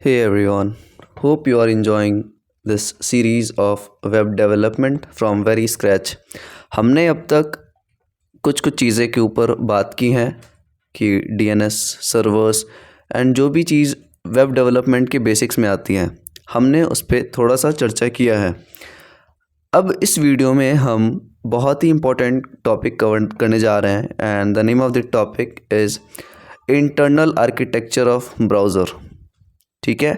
Hey everyone, hope you are enjoying this series of web development from very scratch. हमने अब तक कुछ चीज़ें के ऊपर बात की हैं कि DNS सर्वर्स एंड जो भी चीज़ वेब डेवलपमेंट के बेसिक्स में आती हैं हमने उस पर थोड़ा सा चर्चा किया है। अब इस वीडियो में हम बहुत ही इम्पोर्टेंट टॉपिक कवर करने जा रहे हैं and the name of the topic is internal architecture of browser. ठीक है,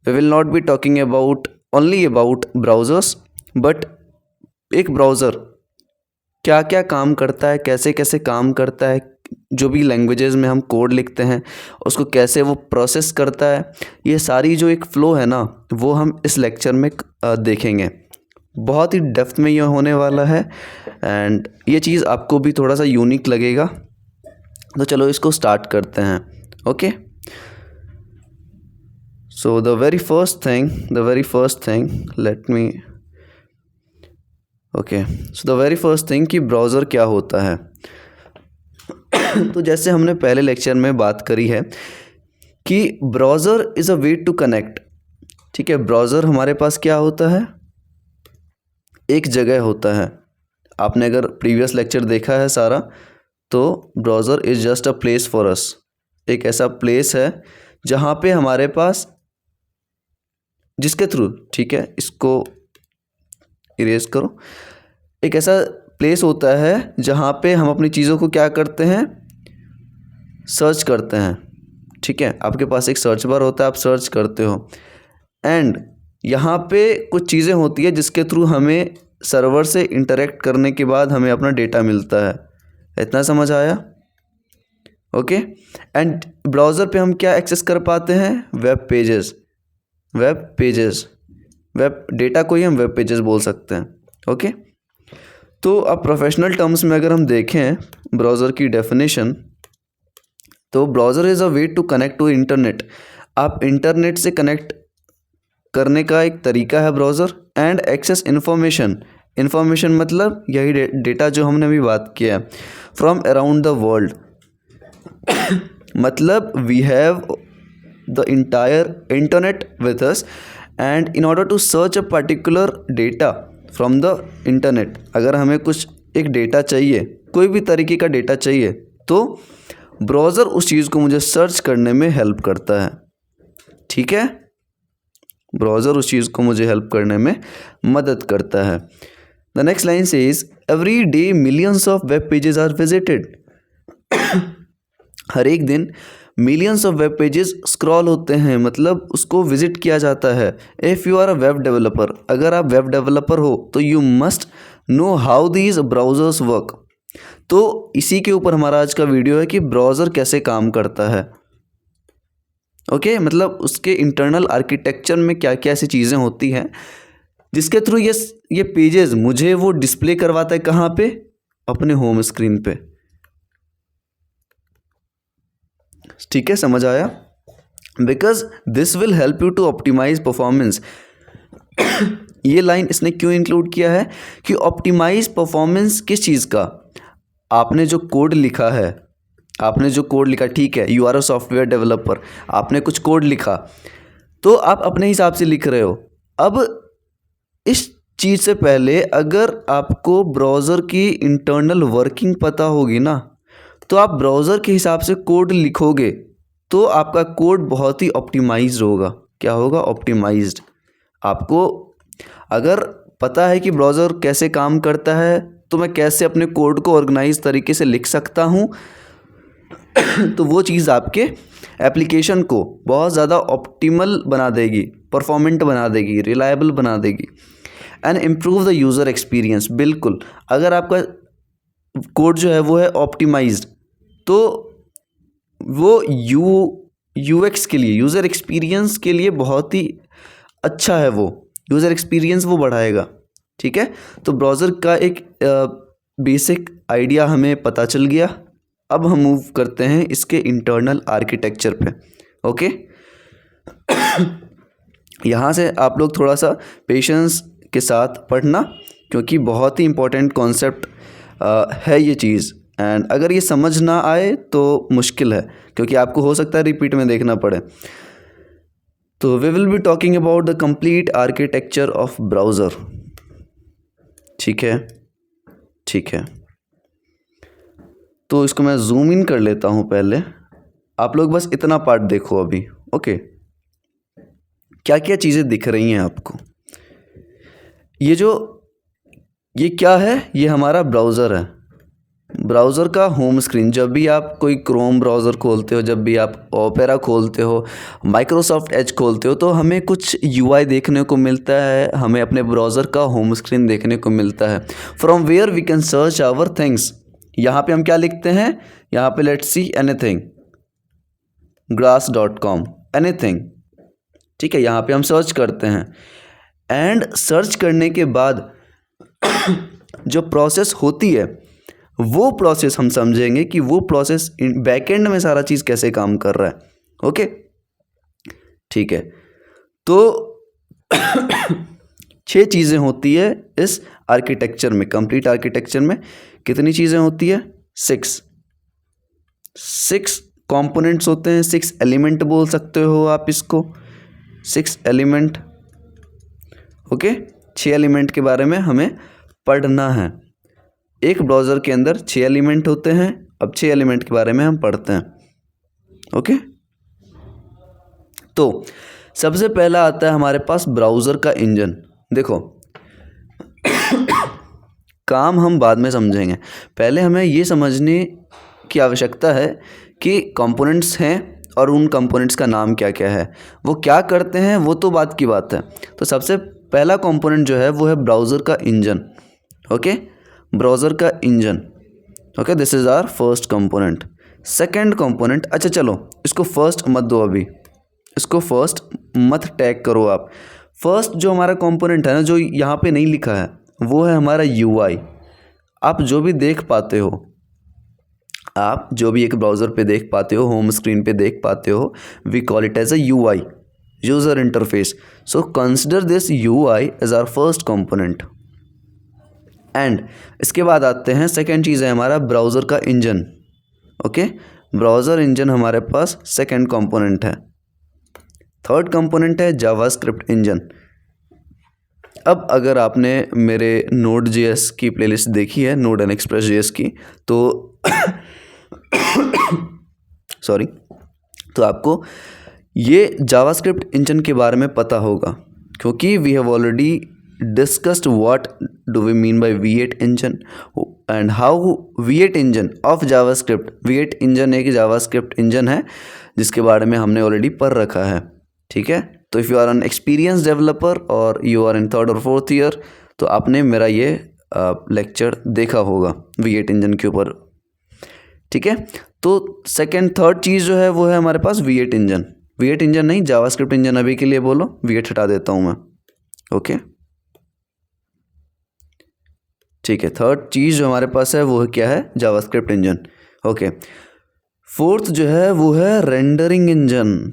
we will not be talking about only about browsers but एक ब्राउज़र क्या क्या काम करता है, कैसे कैसे काम करता है, जो भी लैंग्वेजेस में हम कोड लिखते हैं उसको कैसे वो प्रोसेस करता है, ये सारी जो एक फ़्लो है ना वो हम इस लेक्चर में देखेंगे। बहुत ही डेप्थ में ये होने वाला है एंड ये चीज़ आपको भी थोड़ा सा यूनिक लगेगा। तो चलो इसको स्टार्ट करते हैं। Okay, so the very first thing let me okay so the very first thing कि ब्राउज़र क्या होता है। तो जैसे हमने पहले लेक्चर में बात करी है कि browser is a way to connect. ठीक है, ब्राउज़र हमारे पास क्या होता है, एक जगह होता है। आपने अगर प्रीवियस लेक्चर देखा है सारा तो browser is just a place for us, एक ऐसा प्लेस है जहाँ पे हमारे पास जिसके थ्रू, ठीक है इसको इरेज करो, एक ऐसा प्लेस होता है जहाँ पे हम अपनी चीज़ों को क्या करते हैं, सर्च करते हैं। ठीक है, आपके पास एक सर्च बार होता है, आप सर्च करते हो एंड यहाँ पे कुछ चीज़ें होती है जिसके थ्रू हमें सर्वर से इंटरेक्ट करने के बाद हमें अपना डेटा मिलता है। इतना समझ आया? ओके, एंड ब्राउज़र पे हम क्या एक्सेस कर पाते हैं, वेब पेजेस, वेब डेटा को ही हम वेब पेजेस बोल सकते हैं। ओके, तो अब प्रोफेशनल टर्म्स में अगर हम देखें ब्राउज़र की डेफिनेशन, तो browser is a way to connect to internet. आप इंटरनेट से कनेक्ट करने का एक तरीका है ब्राउज़र एंड एक्सेस इन्फॉर्मेशन मतलब यही डेटा जो हमने अभी बात किया है, फ्रॉम अराउंड द वर्ल्ड। मतलब we have the entire internet with us and in order to search a particular data from the internet, अगर हमें कुछ एक डेटा चाहिए, कोई भी तरीके का डेटा चाहिए, तो ब्राउज़र उस चीज़ को मुझे सर्च करने में हेल्प करता है। ठीक है, ब्राउज़र उस चीज़ को मुझे हेल्प करने में मदद करता है। The next line says every day millions of web pages are visited. हर एक दिन millions of web pages scroll होते हैं, मतलब उसको विजिट किया जाता है। If you are a web developer, अगर आप वेब डेवलपर हो तो you must know how these browsers work. तो इसी के ऊपर हमारा आज का वीडियो है कि ब्राउज़र कैसे काम करता है। ओके, मतलब उसके इंटरनल आर्किटेक्चर में क्या क्या ऐसी चीज़ें होती हैं जिसके थ्रू ये पेजेस मुझे वो डिस्प्ले करवाता है, कहाँ पे, अपने होम स्क्रीन पे। ठीक है, समझ आया? Because this will help you to optimise performance. ये लाइन इसने क्यों इंक्लूड किया है कि ऑप्टिमाइज परफॉर्मेंस किस चीज़ का, आपने जो कोड लिखा है, ठीक है, you are a software developer, आपने कुछ कोड लिखा तो आप अपने हिसाब से लिख रहे हो। अब इस चीज़ से पहले अगर आपको ब्राउज़र की इंटरनल वर्किंग पता होगी ना, तो आप ब्राउज़र के हिसाब से कोड लिखोगे तो आपका कोड बहुत ही ऑप्टिमाइज्ड होगा। क्या होगा? ऑप्टिमाइज्ड। आपको अगर पता है कि ब्राउज़र कैसे काम करता है तो मैं कैसे अपने कोड को ऑर्गेनाइज तरीके से लिख सकता हूँ तो वो चीज़ आपके एप्लीकेशन को बहुत ज़्यादा ऑप्टिमल बना देगी, परफॉर्मेंट बना देगी, रिलायबल बना देगी and improve the user experience. बिल्कुल, अगर आपका कोड जो है वो है ऑप्टिमाइज्ड तो वो यूएक्स के लिए, यूज़र एक्सपीरियंस के लिए बहुत ही अच्छा है, वो यूज़र एक्सपीरियंस वो बढ़ाएगा। ठीक है, तो ब्राउज़र का एक बेसिक आइडिया हमें पता चल गया। अब हम मूव करते हैं इसके इंटरनल आर्किटेक्चर पे। ओके, यहाँ से आप लोग थोड़ा सा पेशेंस के साथ पढ़ना क्योंकि बहुत ही इम्पोर्टेंट कॉन्सेप्ट है ये चीज़ एंड अगर ये समझ ना आए तो मुश्किल है क्योंकि आपको हो सकता है रिपीट में देखना पड़े। तो we will be talking about the complete architecture of browser. ठीक है, ठीक है। तो इसको मैं जूम इन कर लेता हूँ पहले। आप लोग बस इतना पार्ट देखो अभी, ओके। क्या क्या चीज़ें दिख रही हैं आपको? ये क्या है? ये हमारा ब्राउज़र है। ब्राउज़र का होम स्क्रीन। जब भी आप कोई क्रोम ब्राउज़र खोलते हो, जब भी आप ओपेरा खोलते हो, माइक्रोसॉफ्ट एज खोलते हो, तो हमें कुछ यूआई देखने को मिलता है, हमें अपने ब्राउज़र का होम स्क्रीन देखने को मिलता है। From where we can search our things. यहाँ पे हम क्या लिखते हैं? यहाँ पे let's see anything, grass.com, anything. ठीक है, यहाँ पे हम सर्च करते हैं एंड सर्च करने के बाद जो प्रोसेस होती है वो प्रोसेस हम समझेंगे कि वो प्रोसेस बैकएंड में सारा चीज़ कैसे काम कर रहा है। ओके, ठीक है। तो 6 चीज़ें होती है इस आर्किटेक्चर में, कंप्लीट आर्किटेक्चर में। कितनी चीज़ें होती है? 6 कंपोनेंट्स होते हैं, 6 एलिमेंट बोल सकते हो आप इसको, 6 एलिमेंट। ओके, 6 एलिमेंट के बारे में हमें पढ़ना है। एक ब्राउज़र के अंदर 6 एलिमेंट होते हैं। अब 6 एलिमेंट के बारे में हम पढ़ते हैं। ओके, तो सबसे पहला आता है हमारे पास ब्राउज़र का इंजन। देखो काम हम बाद में समझेंगे, पहले हमें ये समझने की आवश्यकता है कि कंपोनेंट्स हैं और उन कंपोनेंट्स का नाम क्या क्या है, वो क्या करते हैं, वो तो बात की बात है। तो सबसे पहला कंपोनेंट जो है वो है ब्राउज़र का इंजन। ओके, ब्राउज़र का engine. Okay, this is our first component. Second component, अच्छा चलो इसको फर्स्ट मत दो, अभी इसको फर्स्ट मत टैग करो आप। फर्स्ट जो हमारा कंपोनेंट है ना, जो यहाँ पे नहीं लिखा है, वो है हमारा यूआई। आप जो भी देख पाते हो, आप जो भी एक ब्राउज़र पे देख पाते हो, होम स्क्रीन पे देख पाते हो, we call it as a UI, user interface. So consider this UI as our first component. And इसके बाद आते हैं, सेकेंड चीज़ है हमारा ब्राउज़र का इंजन। ओके, ब्राउज़र इंजन हमारे पास सेकेंड कंपोनेंट है। थर्ड कंपोनेंट है जावास्क्रिप्ट इंजन। अब अगर आपने मेरे Node.js की प्लेलिस्ट देखी है, नोड एंड एक्सप्रेस जेएस की, तो सॉरी, तो आपको ये जावास्क्रिप्ट इंजन के बारे में पता होगा, क्योंकि we have already discussed what do we mean by V8 engine and how V8 engine of JavaScript। V8 engine एक JavaScript engine है जिसके बारे में हमने ऑलरेडी पढ़ रखा है। ठीक है, तो if you are an experience developer और यू आर इन 3rd और 4th ईयर, तो आपने मेरा ये लेक्चर देखा होगा V8 इंजन के ऊपर। ठीक है, तो सेकेंड थर्ड चीज़ जो है वो है हमारे पास V8 इंजन। V8 इंजन नहीं, जावास्क्रिप्ट इंजन अभी के लिए बोलो, V8 हटा देता हूँ मैं। ओके, ठीक है। थर्ड चीज़ जो हमारे पास है वो क्या है? JavaScript engine. ओके, फोर्थ जो है वो है रेंडरिंग इंजन।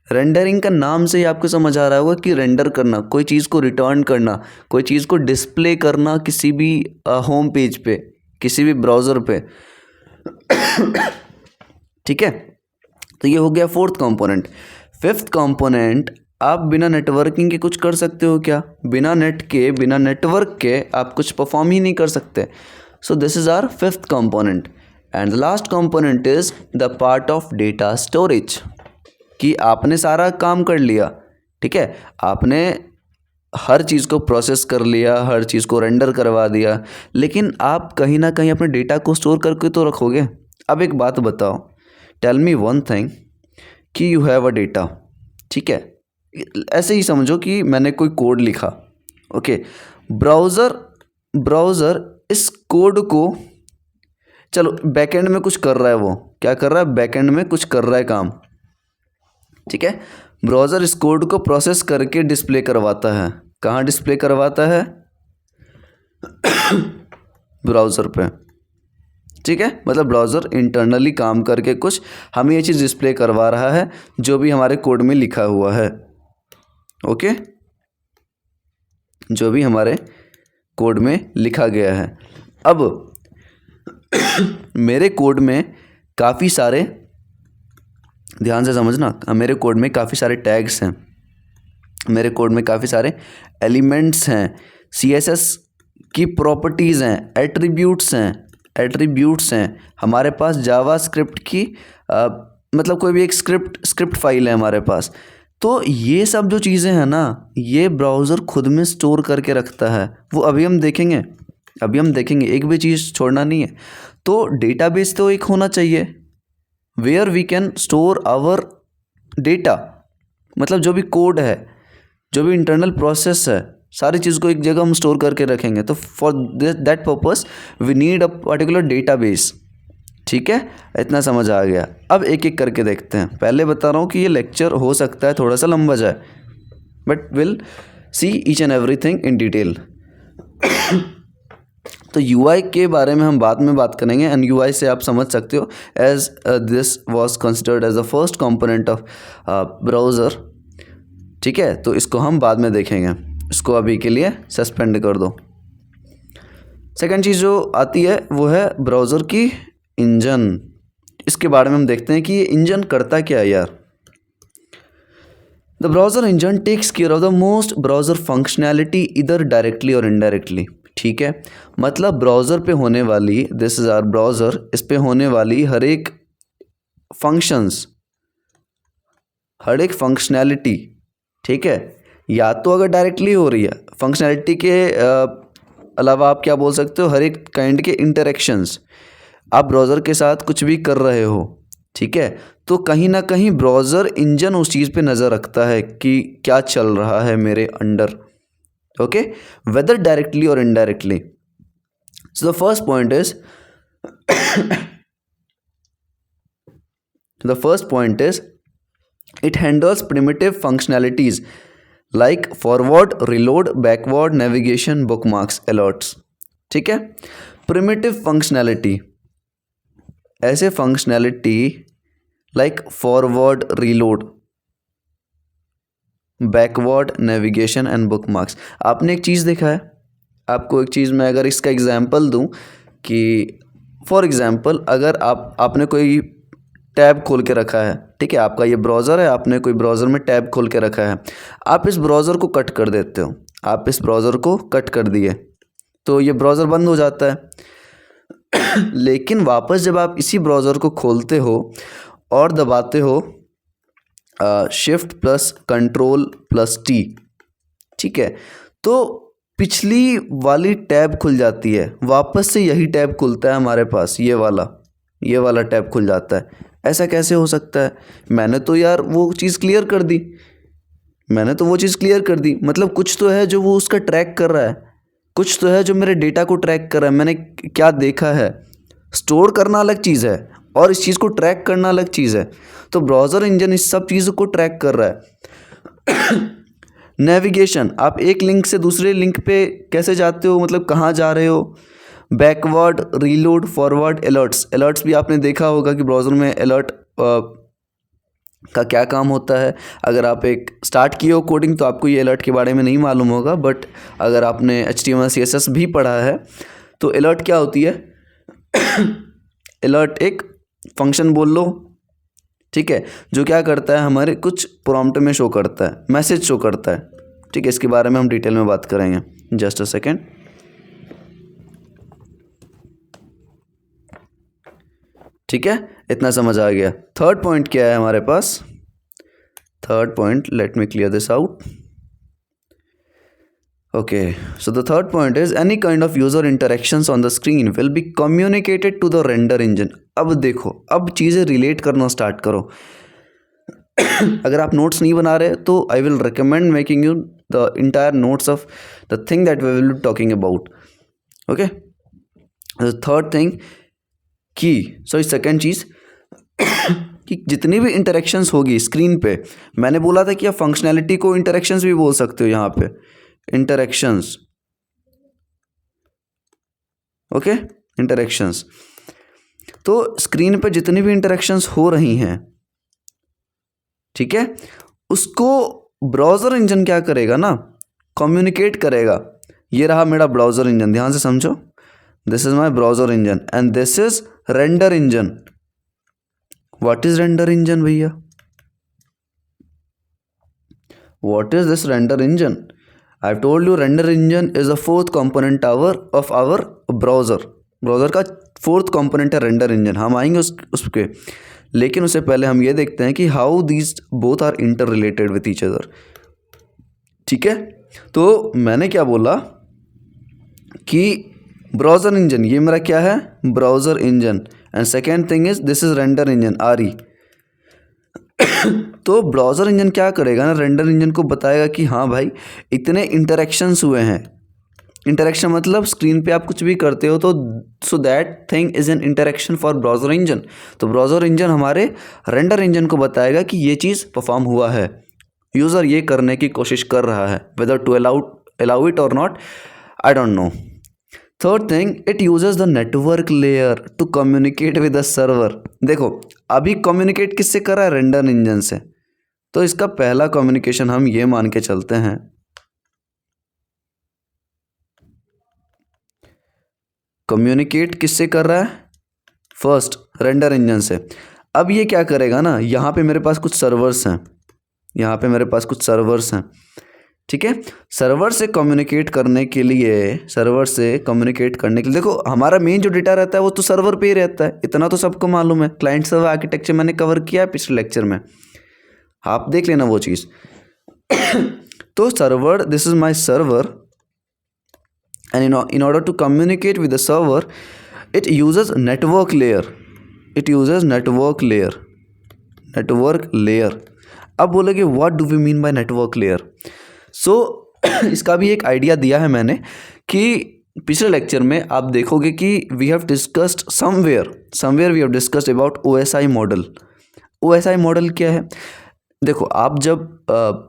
रेंडरिंग का नाम से ही आपको समझ आ रहा होगा कि रेंडर करना, कोई चीज़ को रिटर्न करना, कोई चीज़ को डिस्प्ले करना किसी भी होम पेज पे, किसी भी ब्राउज़र पे। ठीक है, तो ये हो गया फोर्थ कंपोनेंट। फिफ्थ कंपोनेंट, आप बिना नेटवर्किंग के कुछ कर सकते हो क्या? बिना नेट के, बिना नेटवर्क के आप कुछ परफॉर्म ही नहीं कर सकते। So this is our fifth component. And the last component is the part of data storage, कि आपने सारा काम कर लिया। ठीक है, आपने हर चीज़ को प्रोसेस कर लिया, हर चीज़ को रेंडर करवा दिया, लेकिन आप कहीं ना कहीं अपने डेटा को स्टोर करके तो रखोगे। अब एक बात बताओ, टेल मी वन थिंग, कि यू हैव अ डेटा। ठीक है, ऐसे ही समझो कि मैंने कोई कोड लिखा। ओके, ब्राउज़र इस कोड को, चलो बैकएंड में कुछ कर रहा है, वो क्या कर रहा है? बैकएंड में कुछ कर रहा है काम। ठीक है, ब्राउज़र इस कोड को प्रोसेस करके डिस्प्ले करवाता है। कहाँ डिस्प्ले करवाता है? ब्राउज़र पे। ठीक है, मतलब ब्राउज़र इंटरनली काम करके कुछ हमें ये चीज़ डिस्प्ले करवा रहा है जो भी हमारे कोड में लिखा हुआ है। ओके, जो भी हमारे कोड में लिखा गया है। अब मेरे कोड में काफ़ी सारे ध्यान से समझना, मेरे कोड में काफ़ी सारे टैग्स हैं, मेरे कोड में काफ़ी सारे एलिमेंट्स हैं, CSS की प्रॉपर्टीज़ हैं, एट्रीब्यूट्स हैं, हमारे पास जावास्क्रिप्ट की मतलब कोई भी एक स्क्रिप्ट फाइल है हमारे पास। तो ये सब जो चीज़ें हैं ना, ये ब्राउज़र खुद में स्टोर करके रखता है। वो अभी हम देखेंगे, एक भी चीज़ छोड़ना नहीं है। तो डेटाबेस तो एक होना चाहिए where we can store our data, मतलब जो भी कोड है, जो भी इंटरनल प्रोसेस है, सारी चीज़ को एक जगह हम स्टोर करके रखेंगे। तो for that purpose we need a particular database. ठीक है, इतना समझ आ गया। अब एक एक करके देखते हैं। पहले बता रहा हूँ कि ये लेक्चर हो सकता है थोड़ा सा लंबा जाए, but will see each and everything in detail. तो UI के बारे में हम बाद में बात करेंगे, एंड UI से आप समझ सकते हो as this was considered as the first component of browser. ठीक है, तो इसको हम बाद में देखेंगे, इसको अभी के लिए सस्पेंड कर दो। सेकंड चीज़ जो आती है वो है ब्राउज़र की इंजन। इसके बारे में हम देखते हैं कि ये इंजन करता क्या है यार। The browser engine takes care of the most browser functionality इधर डायरेक्टली और इनडायरेक्टली। ठीक है, मतलब ब्राउज़र पे होने वाली, दिस इज़ आवर ब्राउज़र, इस पे होने वाली हर एक फंक्शंस, हर एक फंक्शनैलिटी, ठीक है, या तो अगर डायरेक्टली हो रही है फंक्शनैलिटी के अलावा आप क्या बोल सकते हो, हर एक काइंड के इंटरेक्शंस, आप ब्राउज़र के साथ कुछ भी कर रहे हो, ठीक है, तो कहीं ना कहीं ब्राउज़र इंजन उस चीज़ पे नज़र रखता है कि क्या चल रहा है मेरे अंडर। ओके, वेदर डायरेक्टली और indirectly. So the first point is it handles primitive functionalities like forward, reload, backward, navigation, bookmarks, alerts। ठीक है, primitive functionality, ऐसे functionality like forward, reload, backward, navigation and bookmarks। आपने एक चीज़ देखा है, आपको एक चीज़ मैं अगर इसका एग्जाम्पल दूं कि फॉर एग्जाम्पल अगर आपने कोई टैब खोल के रखा है, ठीक है, आपका ये ब्राउज़र है, आपने कोई ब्राउज़र में टैब खोल के रखा है, आप इस ब्राउज़र को कट कर देते हो, आप इस ब्राउज़र को कट कर दिए तो ये ब्राउज़र बंद हो जाता है। लेकिन वापस जब आप इसी ब्राउज़र को खोलते हो और दबाते हो shift plus control plus T, ठीक है, तो पिछली वाली टैब खुल जाती है, वापस से यही टैब खुलता है हमारे पास, ये वाला टैब खुल जाता है। ऐसा कैसे हो सकता है? मैंने तो यार वो चीज़ क्लियर कर दी, मतलब कुछ तो है जो वो उसका ट्रैक कर रहा है, कुछ तो है जो मेरे डेटा को ट्रैक कर रहा है। मैंने क्या देखा है, स्टोर करना अलग चीज़ है और इस चीज़ को ट्रैक करना अलग चीज़ है। तो ब्राउज़र इंजन इस सब चीज़ों को ट्रैक कर रहा है। नेविगेशन, आप एक लिंक से दूसरे लिंक पे कैसे जाते हो, मतलब कहाँ जा रहे हो। बैकवर्ड, रीलोड, फॉरवर्ड, अलर्ट्स भी आपने देखा होगा कि ब्राउज़र में अलर्ट का क्या काम होता है। अगर आप एक स्टार्ट किए हो कोडिंग तो आपको ये अलर्ट के बारे में नहीं मालूम होगा, बट अगर आपने HTML CSS भी पढ़ा है तो अलर्ट क्या होती है। अलर्ट एक फंक्शन बोल लो, ठीक है, जो क्या करता है, हमारे कुछ प्रॉम्प्ट में शो करता है, मैसेज शो करता है। ठीक है, इसके बारे में हम डिटेल में बात करेंगे, जस्ट अ सेकेंड। ठीक है, इतना समझ आ गया। थर्ड पॉइंट क्या है हमारे पास, third point, let me clear this out. Okay, so the third point is any kind of user interactions on the screen will be communicated to the render engine. अब देखो, अब चीज़ें रिलेट करना start करो। अगर आप नोट्स नहीं बना रहे तो I will recommend making you the entire notes of the thing that we will be talking about. Okay, third thing कि सॉरी सेकेंड चीज़ कि जितनी भी इंटरेक्शंस होगी स्क्रीन पे, मैंने बोला था कि आप फंक्शनैलिटी को इंटरेक्शंस भी बोल सकते हो यहाँ पे, इंटरेक्शंस। ओके, इंटरेक्शंस, तो स्क्रीन पे जितनी भी इंटरेक्शंस हो रही हैं, ठीक है, उसको ब्राउज़र इंजन क्या करेगा ना, कम्युनिकेट करेगा। ये रहा मेरा ब्राउज़र इंजन, ध्यान से समझो, this is my browser engine and this is render engine. What is render engine भैया? What is this render engine? I've told you render engine is the fourth component of our browser. Browser का fourth component है render engine. हम आएंगे उस पे, लेकिन उससे पहले हम ये देखते हैं कि how these both are interrelated with each other. ठीक है, तो मैंने क्या बोला कि ब्राउज़र इंजन, ये मेरा क्या है, browser engine, and second thing is this is render engine, RE. तो ब्राउज़र इंजन क्या करेगा ना, रेंडर इंजन को बताएगा कि हाँ भाई इतने इंटरेक्शंस हुए हैं. इंटरेक्शन मतलब स्क्रीन पे आप कुछ भी करते हो तो so that thing is an interaction for browser engine. तो ब्राउज़र इंजन हमारे रेंडर इंजन को बताएगा कि ये चीज़ परफॉर्म हुआ है, यूज़र ये करने की कोशिश कर रहा है, whether to allow it or not, I don't know. Third thing, it uses the network layer to communicate with the server. देखो अभी कम्युनिकेट किससे कर रहा है, रेंडर इंजन से. तो इसका पहला कम्युनिकेशन हम ये मान के चलते हैं, कम्युनिकेट किससे कर रहा है, फर्स्ट रेंडर इंजन से. अब ये क्या करेगा ना, यहाँ पे मेरे पास कुछ सर्वर्स हैं, यहाँ पे मेरे पास कुछ सर्वर्स हैं. ठीक है, सर्वर से कम्युनिकेट करने के लिए देखो हमारा मेन जो डेटा रहता है वो तो सर्वर पे ही रहता है, इतना तो सबको मालूम है. क्लाइंट सर्वर आर्किटेक्चर मैंने कवर किया है पिछले लेक्चर में, आप देख लेना वो चीज़. तो server, this is my server, and in order to communicate with the server it uses network layer. अब बोलोगे what do we mean by network layer? So इसका भी एक आइडिया दिया है मैंने कि पिछले लेक्चर में आप देखोगे कि we have discussed somewhere we have discussed about OSI model. OSI model क्या है, देखो आप जब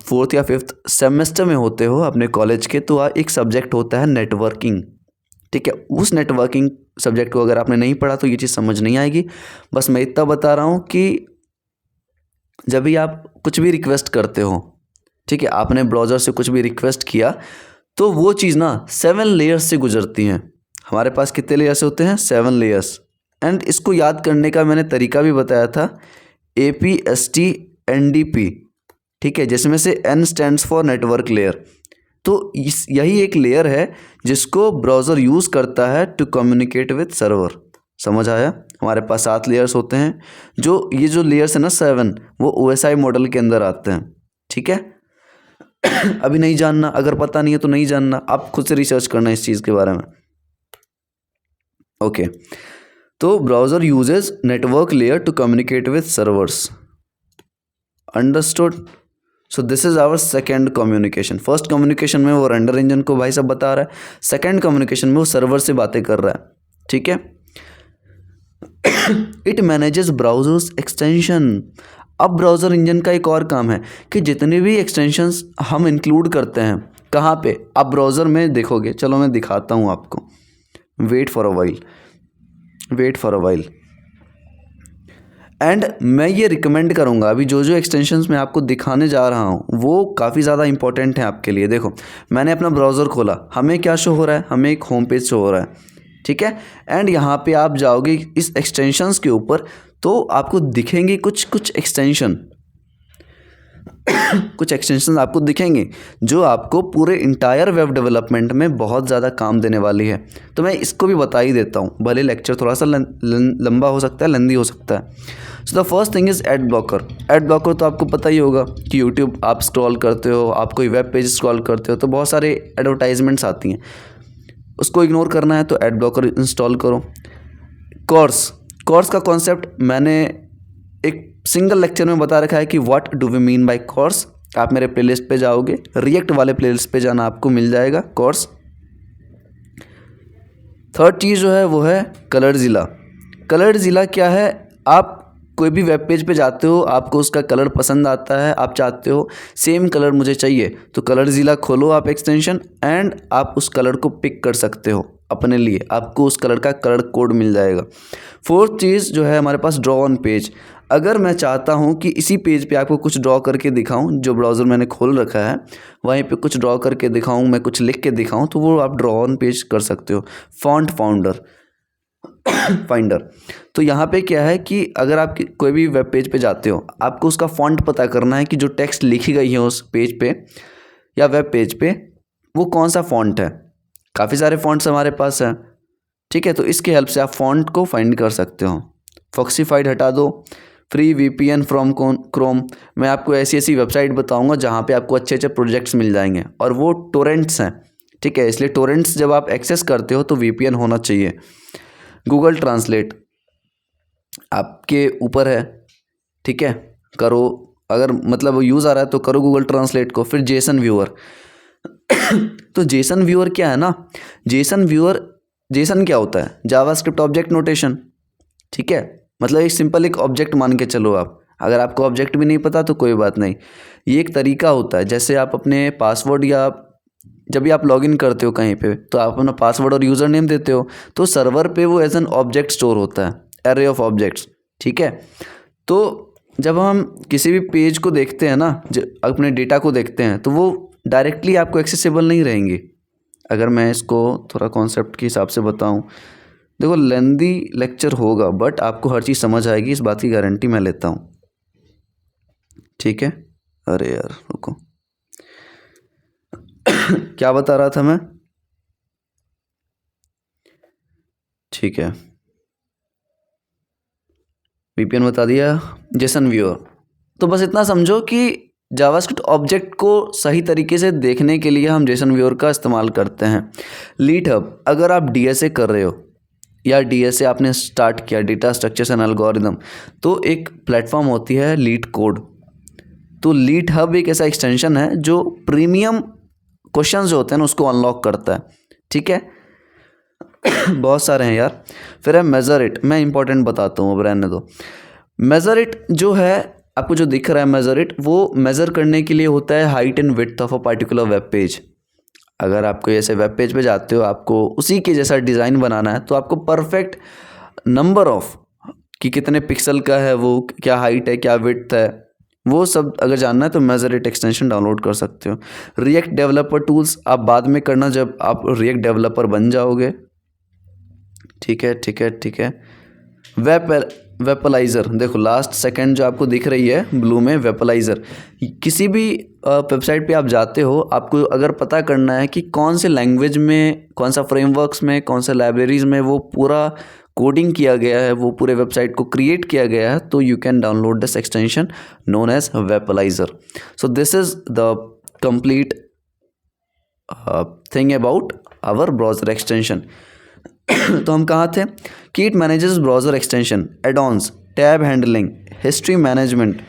फोर्थ या फिफ्थ सेमेस्टर में होते हो अपने कॉलेज के, तो एक सब्जेक्ट होता है नेटवर्किंग. ठीक है, उस नेटवर्किंग सब्जेक्ट को अगर आपने नहीं पढ़ा तो ये चीज़ समझ नहीं आएगी. बस मैं इतना बता रहा हूँ कि जब भी आप कुछ भी रिक्वेस्ट करते हो, ठीक है, आपने ब्राउज़र से कुछ भी रिक्वेस्ट किया, तो वो चीज़ ना 7 लेयर्स से गुजरती हैं. हमारे पास कितने लेयर्स होते हैं, 7 लेयर्स. एंड इसको याद करने का मैंने तरीका भी बताया था, APSTNDP. ठीक है, जिसमें से N stands for network layer. तो यही एक लेयर है जिसको ब्राउज़र यूज़ करता है टू कम्युनिकेट विथ सर्वर. समझ आया, हमारे पास 7 लेयर्स होते हैं. ये जो लेयर्स है ना 7, वो OSI मॉडल के अंदर आते हैं. ठीक है, अभी नहीं जानना, अगर पता नहीं है तो नहीं जानना, आप खुद से रिसर्च करना इस चीज़ के बारे में. ओके, तो browser uses network layer to communicate with servers. Understood. So this is our second communication. First communication में वो रेंडर इंजन को भाई साहब बता रहा है, सेकेंड कम्युनिकेशन में वो सर्वर से बातें कर रहा है. ठीक है, इट मैनेजेस ब्राउजर्स एक्सटेंशन. अब ब्राउज़र इंजन का एक और काम है कि जितने भी एक्सटेंशंस हम इंक्लूड करते हैं, कहाँ पे, आप ब्राउज़र में देखोगे, चलो मैं दिखाता हूँ आपको. Wait for a while. And मैं ये रिकमेंड करूँगा, अभी जो एक्सटेंशंस मैं आपको दिखाने जा रहा हूँ वो काफ़ी ज़्यादा इंपॉर्टेंट है आपके लिए. देखो मैंने अपना ब्राउज़र खोला, हमें क्या शो हो रहा है, हमें एक होम पेज शो हो रहा है. ठीक है, एंड यहाँ पे आप जाओगे इस एक्सटेंशंस के ऊपर, तो आपको दिखेंगे कुछ एक्सटेंशन कुछ एक्सटेंशन आपको दिखेंगे जो आपको पूरे इंटायर वेब डेवलपमेंट में बहुत ज़्यादा काम देने वाली है. तो मैं इसको भी बता ही देता हूँ, भले लेक्चर थोड़ा सा लंबा हो सकता है, लेंदी हो सकता है. So the first thing is ad blocker. तो आपको पता ही होगा कि यूट्यूब आप स्क्रॉल करते हो, आप कोई वेब पेज स्क्रॉल करते हो तो बहुत सारे एडवर्टाइजमेंट्स आती हैं, उसको इग्नोर करना है तो एड ब्लॉकर इंस्टॉल करो. कोर्स का कॉन्सेप्ट मैंने एक सिंगल लेक्चर में बता रखा है कि what do we mean by CORS. आप मेरे प्लेलिस्ट पे जाओगे, रिएक्ट वाले प्लेलिस्ट पे जाना, आपको मिल जाएगा कोर्स. थर्ड चीज़ जो है वो है कलरज़िला क्या है, आप कोई भी वेब पेज पे जाते हो, आपको उसका कलर पसंद आता है, आप चाहते हो सेम कलर मुझे चाहिए, तो कलरज़िला खोलो आप एक्सटेंशन, एंड आप उस कलर को पिक कर सकते हो अपने लिए, आपको उस कलर का कलर कोड मिल जाएगा. फोर्थ चीज़ जो है हमारे पास ड्रॉ ऑन पेज. अगर मैं चाहता हूं कि इसी पेज पे आपको कुछ ड्रॉ करके दिखाऊं, जो ब्राउज़र मैंने खोल रखा है वहीं पे कुछ ड्रॉ करके दिखाऊं, मैं कुछ लिख के दिखाऊं, तो वो आप ड्रॉ ऑन पेज कर सकते हो. Font founder finder. तो यहाँ पे क्या है कि अगर आप कोई भी वेब पेज पे जाते हो, आपको उसका फॉन्ट पता करना है कि जो टेक्स्ट लिखी गई है उस पेज पे या वेब पेज पे वो कौन सा फॉन्ट है। काफ़ी सारे फॉन्ट्स हमारे पास हैं, ठीक है। तो इसके हेल्प से आप फॉन्ट को फाइंड कर सकते हो। फॉक्सीफाइड हटा दो, फ्री वीपीएन फ्रॉम क्रोम। मैं आपको ऐसी ऐसी वेबसाइट बताऊंगा जहाँ पे आपको अच्छे अच्छे प्रोजेक्ट्स मिल जाएंगे, और वो टोरेंट्स हैं, ठीक है। इसलिए टोरेंट्स जब आप एक्सेस करते हो तो वीपीएन होना चाहिए। गूगल ट्रांसलेट आपके ऊपर है, ठीक है, करो। अगर मतलब यूज़ आ रहा है तो करो गूगल ट्रांसलेट को। फिर जेसन व्यूअर तो जेसन व्यूअर क्या है ना, जेसन क्या होता है, जावास्क्रिप्ट ऑब्जेक्ट नोटेशन, ठीक है। मतलब एक सिंपल एक ऑब्जेक्ट मान के चलो आप। अगर आपको ऑब्जेक्ट भी नहीं पता तो कोई बात नहीं, ये एक तरीका होता है। जैसे आप अपने पासवर्ड या जब भी आप लॉगिन करते हो कहीं पे तो आप अपना पासवर्ड और यूज़र नेम देते हो, तो सर्वर पे वो एज एन ऑब्जेक्ट स्टोर होता है, एरे ऑफ ऑब्जेक्ट्स, ठीक है। तो जब हम किसी भी पेज को देखते हैं ना, अपने डेटा को देखते हैं, तो वो डायरेक्टली आपको एक्सेसिबल नहीं रहेंगी। अगर मैं इसको थोड़ा कॉन्सेप्ट के हिसाब से बताऊं, देखो लेंदी लेक्चर होगा बट आपको हर चीज़ समझ आएगी, इस बात की गारंटी मैं लेता हूँ, ठीक है। अरे यार रुको क्या बता रहा था मैं, ठीक है, वीपीएन बता दिया, जेसन व्यूअर। तो बस इतना समझो कि जावास्क्रिप्ट ऑब्जेक्ट को सही तरीके से देखने के लिए हम जेसन व्यूअर का इस्तेमाल करते हैं। लीड हब, अगर आप डीएसए कर रहे हो या डीएसए आपने स्टार्ट किया, डेटा स्ट्रक्चर्स एंड एल्गोरिदम, तो एक प्लेटफॉर्म होती है लीड कोड। तो लीड हब एक ऐसा एक्सटेंशन है जो प्रीमियम क्वेश्चन जो होते हैं ना उसको अनलॉक करता है, ठीक है। बहुत सारे हैं यार। फिर है मेजर इट, मैं इंपॉर्टेंट बताता हूँ, अब रहने दो। मेजर इट जो है आपको जो दिख रहा है मेजर इट, वो मेज़र करने के लिए होता है height and width of a particular web page. अगर आप कोई ऐसे वेब पेज पे जाते हो, आपको उसी के जैसा डिज़ाइन बनाना है, तो आपको परफेक्ट नंबर ऑफ कि कितने पिक्सल का है वो, क्या हाइट है, क्या विड्थ है, वो सब अगर जानना है तो मेजर इट एक्सटेंशन डाउनलोड कर सकते हो। रिएक्ट डेवलपर टूल्स आप बाद में करना जब आप रिएक्ट डेवलपर बन जाओगे, ठीक है, ठीक है, ठीक है। वेपलाइज़र, देखो लास्ट सेकंड जो आपको दिख रही है ब्लू में, वेपलाइज़र। किसी भी वेबसाइट पे आप जाते हो, आपको अगर पता करना है कि कौन से लैंग्वेज में, कौन सा फ्रेमवर्क्स में, कौन सा लाइब्रेरीज में वो पूरा कोडिंग किया गया है, वो पूरे वेबसाइट को क्रिएट किया गया है, तो you can download this extension known as Wappalyzer. So this is the complete thing about our browser extension. तो हम कहाँ थे कि it manages browser extension, addons, tab handling, history management.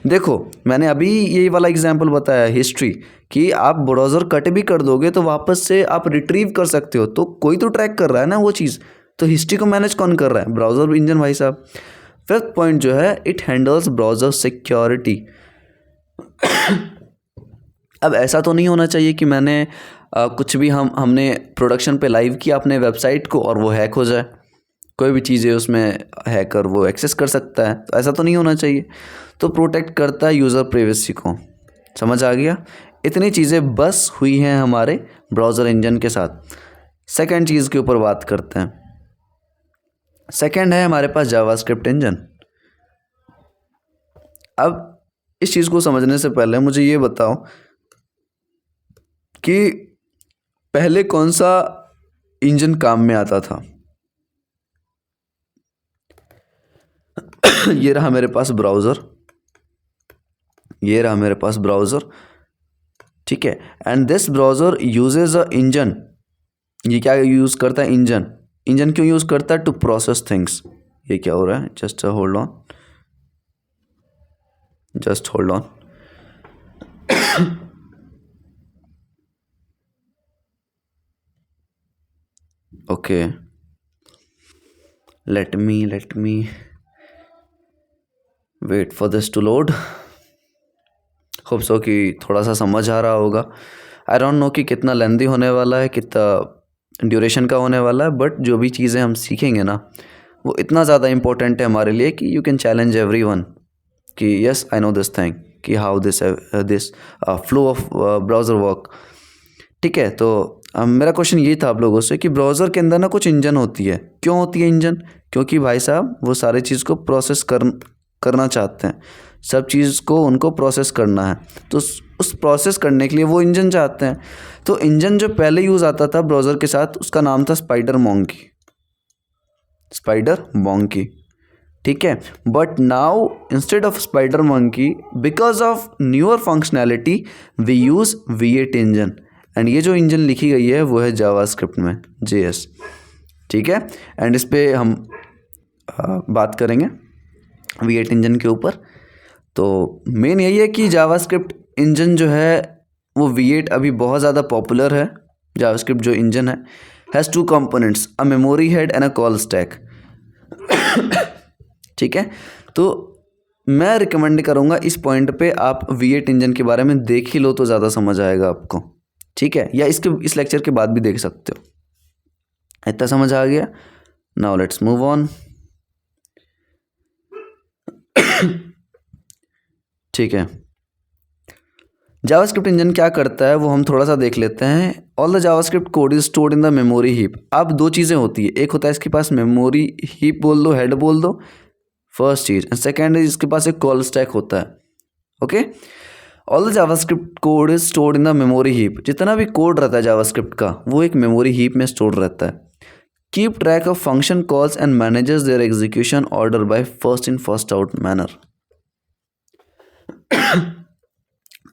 देखो मैंने अभी ये वाला एग्जांपल बताया हिस्ट्री, कि आप ब्राउज़र कट भी कर दोगे तो वापस से आप रिट्रीव कर सकते हो, तो कोई तो ट्रैक कर रहा है ना वो चीज़। तो हिस्ट्री को मैनेज कौन कर रहा है, ब्राउज़र इंजन भाई साहब। फिफ्थ पॉइंट जो है, इट हैंडल्स ब्राउज़र सिक्योरिटी। अब ऐसा तो नहीं होना चाहिए कि मैंने कुछ भी हमने प्रोडक्शन पे लाइव किया अपने वेबसाइट को और वो हैक हो जाए, कोई भी चीज़ें उसमें हैकर वो एक्सेस कर सकता है, तो ऐसा तो नहीं होना चाहिए। तो प्रोटेक्ट करता है यूज़र प्राइवेसी को। समझ आ गया, इतनी चीज़ें बस हुई हैं हमारे ब्राउज़र इंजन के साथ। सेकंड चीज़ के ऊपर बात करते हैं। सेकंड है हमारे पास जावास्क्रिप्ट इंजन। अब इस चीज़ को समझने से पहले मुझे ये बताओ कि पहले कौन सा इंजन काम में आता था। ये रहा मेरे पास ब्राउज़र, ये रहा मेरे पास ब्राउज़र, ठीक है। And this browser usage a engine. ये क्या यूज़ करता है, इंजन। इंजन क्यों यूज़ करता है, टू प्रोसेस थिंग्स। ये क्या हो रहा है, just hold on, just hold on. Okay, let me wait for this to load। Hope so कि थोड़ा सा समझ आ रहा होगा। आई डोंट नो कि कितना लेंदी होने वाला है, कितना ड्यूरेशन का होने वाला है, बट जो भी चीज़ें हम सीखेंगे ना वो इतना ज़्यादा इंपॉर्टेंट है हमारे लिए कि यू कैन चैलेंज एवरीवन कि yes I know this thing, कि how this flow of browser work, ठीक है। तो मेरा क्वेश्चन ये था आप लोगों से कि ब्राउज़र के अंदर ना कुछ इंजन होती है। क्यों होती है इंजन? क्योंकि भाई साहब वो सारी चीज़ को प्रोसेस करना चाहते हैं, सब चीज़ को उनको प्रोसेस करना है, तो उस प्रोसेस करने के लिए वो इंजन चाहते हैं। तो इंजन जो पहले यूज़ आता था ब्राउज़र के साथ, उसका नाम था स्पाइडर मोंकी। ठीक है, but now instead of spider monkey, because of newer functionality we use V8 engine. And ये जो इंजन लिखी गई है वो है जावास्क्रिप्ट में, JS। ठीक है, एंड इस पर हम बात करेंगे V8 इंजन के ऊपर। तो मेन यही है कि जावास्क्रिप्ट इंजन जो है वो V8 अभी बहुत ज़्यादा पॉपुलर है। जावास्क्रिप्ट जो इंजन है has 2 components, a memory head and a call stack. ठीक है, तो मैं रिकमेंड करूँगा इस पॉइंट पे आप V8 इंजन के बारे में देख ही लो तो ज़्यादा समझ आएगा आपको। ठीक है, या इस लेक्चर के बाद भी देख सकते हो। इतना समझ आ गया? Now let's move on. ठीक है, जावास्क्रिप्ट इंजन क्या करता है वो हम थोड़ा सा देख लेते हैं। All the JavaScript code is stored in the memory heap. अब 2 चीज़ें होती है, एक होता है इसके पास मेमोरी हीप बोल दो, हेड बोल दो, first cheese. And second is इसके पास एक कॉल स्टैक होता है। Okay, all the JavaScript code is stored in the memory heap. जितना भी कोड रहता है जावास्क्रिप्ट का वो एक मेमोरी हीप में स्टोर रहता है। Keep track of function calls and manages their execution order by first in first out manner.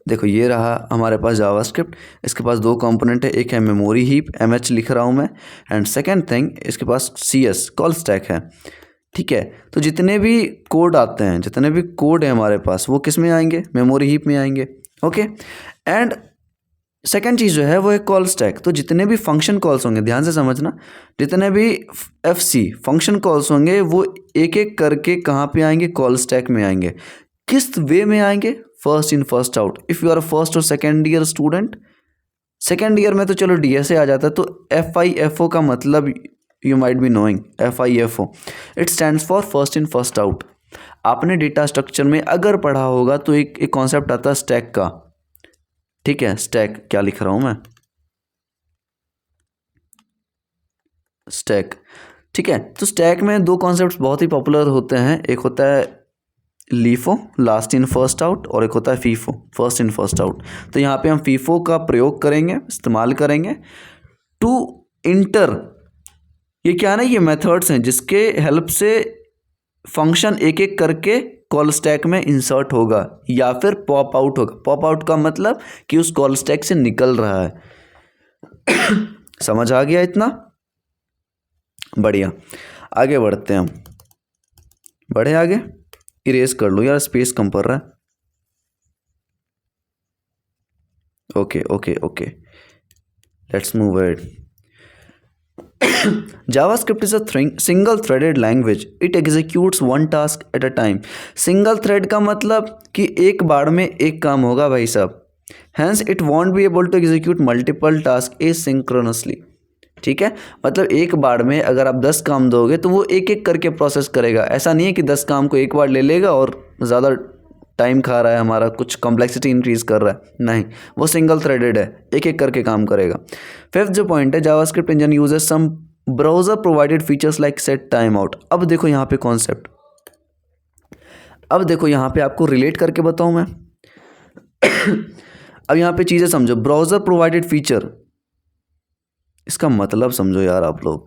देखो ये रहा हमारे पास जावास्क्रिप्ट, इसके पास 2 कंपोनेंट है, एक है मेमोरी हीप, MH लिख रहा हूँ मैं, एंड सेकेंड थिंग इसके पास CS कॉल स्टैक है। ठीक है, तो जितने भी कोड आते हैं, जितने भी कोड है हमारे पास वो किस में आएंगे? मेमोरी हीप में आएंगे। ओके, एंड सेकेंड चीज़ जो है वो है कॉल स्टैक। तो जितने भी फंक्शन कॉल्स होंगे, ध्यान से समझना, जितने भी FC फंक्शन कॉल्स होंगे वो एक एक करके कहाँ पे आएंगे? कॉल स्टैक में आएंगे। किस वे में आएंगे? First in first out. If you are first और second year student, second year में तो चलो DSA आ जाता है, तो FIFO का मतलब you might be knowing. FIFO it stands for first in first out. आपने डेटा स्ट्रक्चर में अगर पढ़ा होगा तो एक कॉन्सेप्ट आता है स्टैक का। ठीक है, स्टैक क्या लिख रहा हूं मैं? स्टैक। ठीक है, तो स्टैक में 2 कॉन्सेप्ट्स बहुत ही पॉपुलर होते हैं, एक होता है LIFO last in first out, और एक होता है FIFO first in first out. तो यहाँ पे हम FIFO का प्रयोग करेंगे, इस्तेमाल करेंगे टू इंटर। ये क्या है ना, ये मेथड्स हैं जिसके हेल्प से फंक्शन एक एक करके कॉल स्टैक में इंसर्ट होगा या फिर पॉप आउट होगा। पॉप आउट का मतलब कि उस कॉल स्टैक से निकल रहा है। समझ आ गया इतना? बढ़िया, आगे बढ़ते हैं हम। बढ़े आगे, इरेज कर लो यार, स्पेस कम पड़ रहा है। Okay okay okay, let's move ahead. JavaScript is a single threaded language. It executes one task at a time. Single thread का मतलब कि एक बार में एक काम होगा भाई साहब। Hence it won't be able to execute multiple tasks asynchronously. ठीक है, मतलब एक बार में अगर आप 10 काम दोगे तो वो एक एक करके प्रोसेस करेगा। ऐसा नहीं है कि 10 काम को एक बार ले लेगा और ज़्यादा टाइम खा रहा है हमारा, कुछ कॉम्प्लेक्सिटी इंक्रीज कर रहा है, नहीं, वो सिंगल थ्रेडेड है, एक एक करके काम करेगा। फिफ्थ जो पॉइंट है, JavaScript engine uses some browser provided features like set time out. अब देखो यहाँ पे कॉन्सेप्ट, अब देखो यहाँ पे आपको रिलेट करके बताऊँ मैं। अब यहाँ पे चीज़ें समझो, ब्राउजर प्रोवाइडेड फीचर, इसका मतलब समझो यार आप लोग।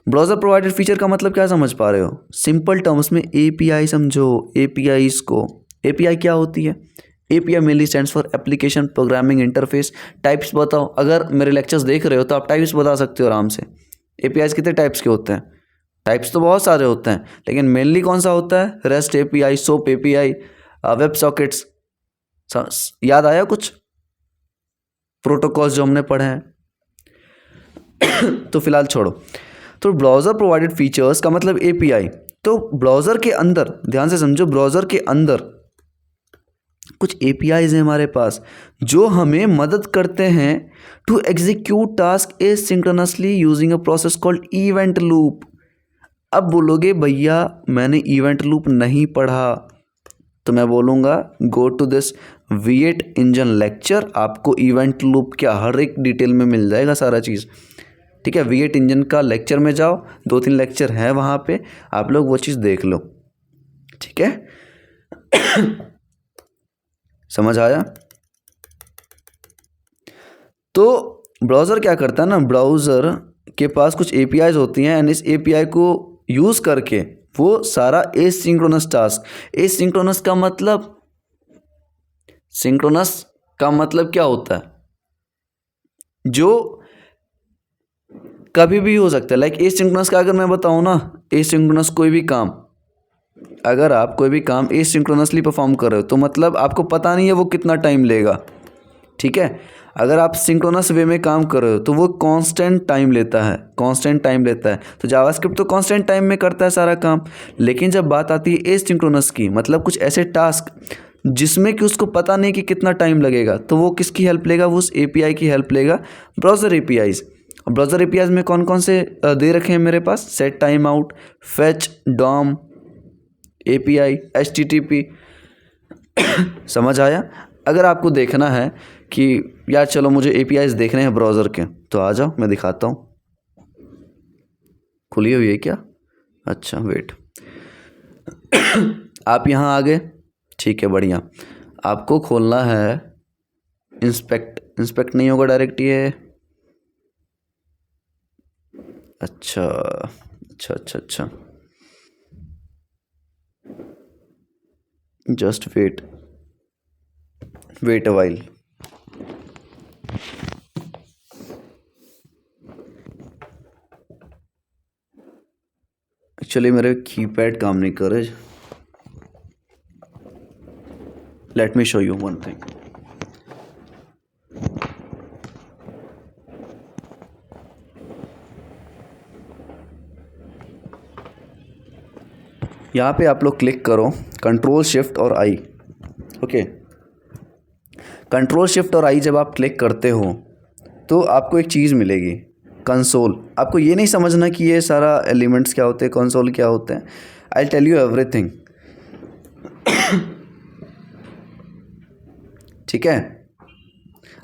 ब्राउजर प्रोवाइडेड फीचर का मतलब क्या समझ पा रहे हो? सिंपल टर्म्स में API समझो। APIs को, API क्या होती है? API mainly stands for application programming interface. Types बताओ, अगर मेरे लेक्चर्स देख रहे हो तो आप टाइप्स बता सकते हो आराम से। APIs कितने टाइप्स के होते हैं? टाइप्स तो बहुत सारे होते हैं, लेकिन मेनली कौन सा होता है? REST API, SOAP API, web sockets. याद आया कुछ प्रोटोकॉल्स जो हमने पढ़े हैं? तो फिलहाल छोड़ो। तो ब्राउज़र प्रोवाइडेड फीचर्स का मतलब API। तो ब्राउज़र के अंदर, ध्यान से समझो, ब्राउज़र के अंदर कुछ APIs हैं हमारे पास जो हमें मदद करते हैं to execute task asynchronously using a process called event loop. अब बोलोगे भैया मैंने इवेंट लूप नहीं पढ़ा, तो मैं बोलूँगा go to this V8 engine lecture, आपको इवेंट लूप क्या हर एक डिटेल में मिल जाएगा सारा चीज़, ठीक है। V8 इंजन का लेक्चर में जाओ, 2-3 लेक्चर हैं वहाँ पे, आप लोग वो चीज़ देख लो, ठीक है। समझ आया। तो ब्राउज़र क्या करता है ना, ब्राउज़र के पास कुछ APIs होती हैं एंड इस API को यूज़ करके वो सारा एसिंक्रोनस टास्क, एसिंक्रोनस का मतलब, सिंक्रोनस का मतलब क्या होता है, जो कभी भी हो सकता है। लाइक एसिंक्रोनस का अगर मैं बताऊँ ना, एसिंक्रोनस कोई भी काम, अगर आप कोई भी काम एसिंक्रोनसली परफॉर्म कर रहे हो तो मतलब आपको पता नहीं है वो कितना टाइम लेगा, ठीक है। अगर आप सिंक्रोनस वे में काम कर रहे हो तो वो कांस्टेंट टाइम लेता है, कांस्टेंट टाइम लेता है। तो जावास्क्रिप्ट तो कांस्टेंट टाइम में करता है सारा काम, लेकिन जब बात आती है एसिंक्रोनस की, मतलब कुछ ऐसे टास्क जिसमें कि उसको पता नहीं कि कितना टाइम लगेगा, तो वो किसकी हेल्प लेगा, वो उस API की हेल्प लेगा, ब्राउज़र APIs। ब्राउज़र APIs में कौन कौन से दे रखे हैं मेरे पास, set time out, fetch, DOM, API, HTTP। समझ आया। अगर आपको देखना है कि यार चलो मुझे APIs देखने हैं ब्राउज़र के, तो आ जाओ मैं दिखाता हूँ। खुली हुई है क्या, अच्छा वेट। आप यहाँ आ गए, ठीक है बढ़िया। आपको खोलना है इंस्पेक्ट नहीं होगा डायरेक्ट ये, अच्छा अच्छा अच्छा अच्छा, just wait a while. Actually मेरे कीपैड काम नहीं कर रहे, let me show you one thing. यहाँ पे आप लोग क्लिक करो कंट्रोल शिफ्ट और आई, ओके। कंट्रोल शिफ्ट और आई जब आप क्लिक करते हो तो आपको एक चीज़ मिलेगी, कंसोल। आपको ये नहीं समझना कि ये सारा एलिमेंट्स क्या होते हैं, कंसोल क्या होते हैं, आई टेल यू एवरीथिंग, ठीक है,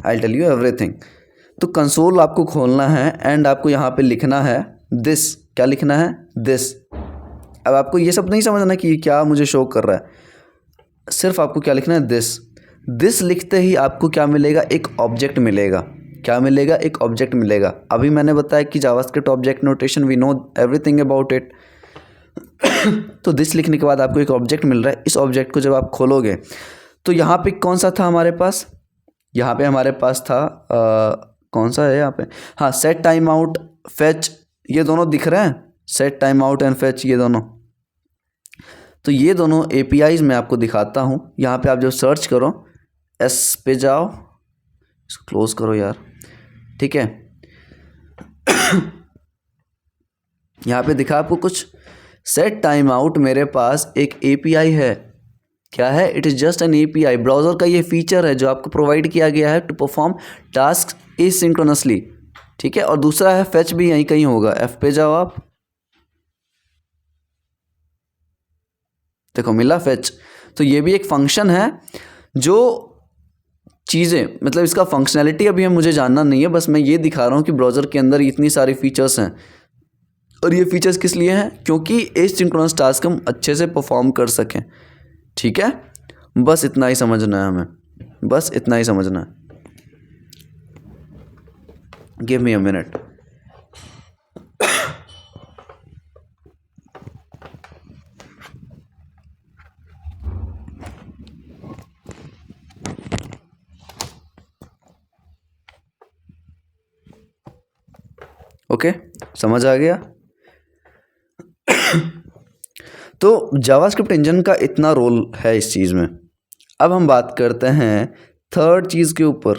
आई टेल यू एवरीथिंग। तो कंसोल आपको खोलना है एंड आपको यहाँ पे लिखना है दिस, क्या लिखना है, दिस। अब आपको ये सब नहीं समझना कि क्या मुझे शो कर रहा है, सिर्फ आपको क्या लिखना है, दिस लिखते ही आपको क्या मिलेगा, एक ऑब्जेक्ट मिलेगा। क्या मिलेगा, एक ऑब्जेक्ट मिलेगा। अभी मैंने बताया कि JavaScript object notation, we know everything about it. तो दिस लिखने के बाद आपको एक ऑब्जेक्ट मिल रहा है। इस ऑब्जेक्ट को जब आप खोलोगे तो यहाँ पे कौन सा था हमारे पास, यहाँ पे हमारे पास था कौन सा है यहाँ पे, हाँ, सेट टाइम आउट, फेच, ये दोनों दिख रहे हैं, set time out and fetch, ये दोनों। तो ये दोनों APIs मैं आपको दिखाता हूँ। यहाँ पे आप जब सर्च करो, S पे जाओ, इसको क्लोज करो यार, ठीक है। यहाँ पे दिखा आपको कुछ, सेट टाइम आउट मेरे पास एक API है। क्या है, it is just an API। Browser का ये फीचर है जो आपको प्रोवाइड किया गया है टू परफॉर्म टास्क एसिंक्रोनसली, ठीक है। और दूसरा है फेच, भी यहीं कहीं होगा, F पे जाओ आप, देखो मिला फेच। तो ये भी एक फंक्शन है जो चीज़ें, मतलब इसका फंक्शनैलिटी अभी मुझे जानना नहीं है, बस मैं ये दिखा रहा हूँ कि ब्राउज़र के अंदर इतनी सारी फीचर्स हैं। और ये फीचर्स किस लिए हैं, क्योंकि एसिंक्रोनस टास्क हम अच्छे से परफॉर्म कर सकें, ठीक है। बस इतना ही समझना है हमें, बस इतना ही समझना है। Give me a minute. Okay, समझ आ गया। तो जावास्क्रिप्ट इंजन का इतना रोल है इस चीज़ में। अब हम बात करते हैं थर्ड चीज़ के ऊपर।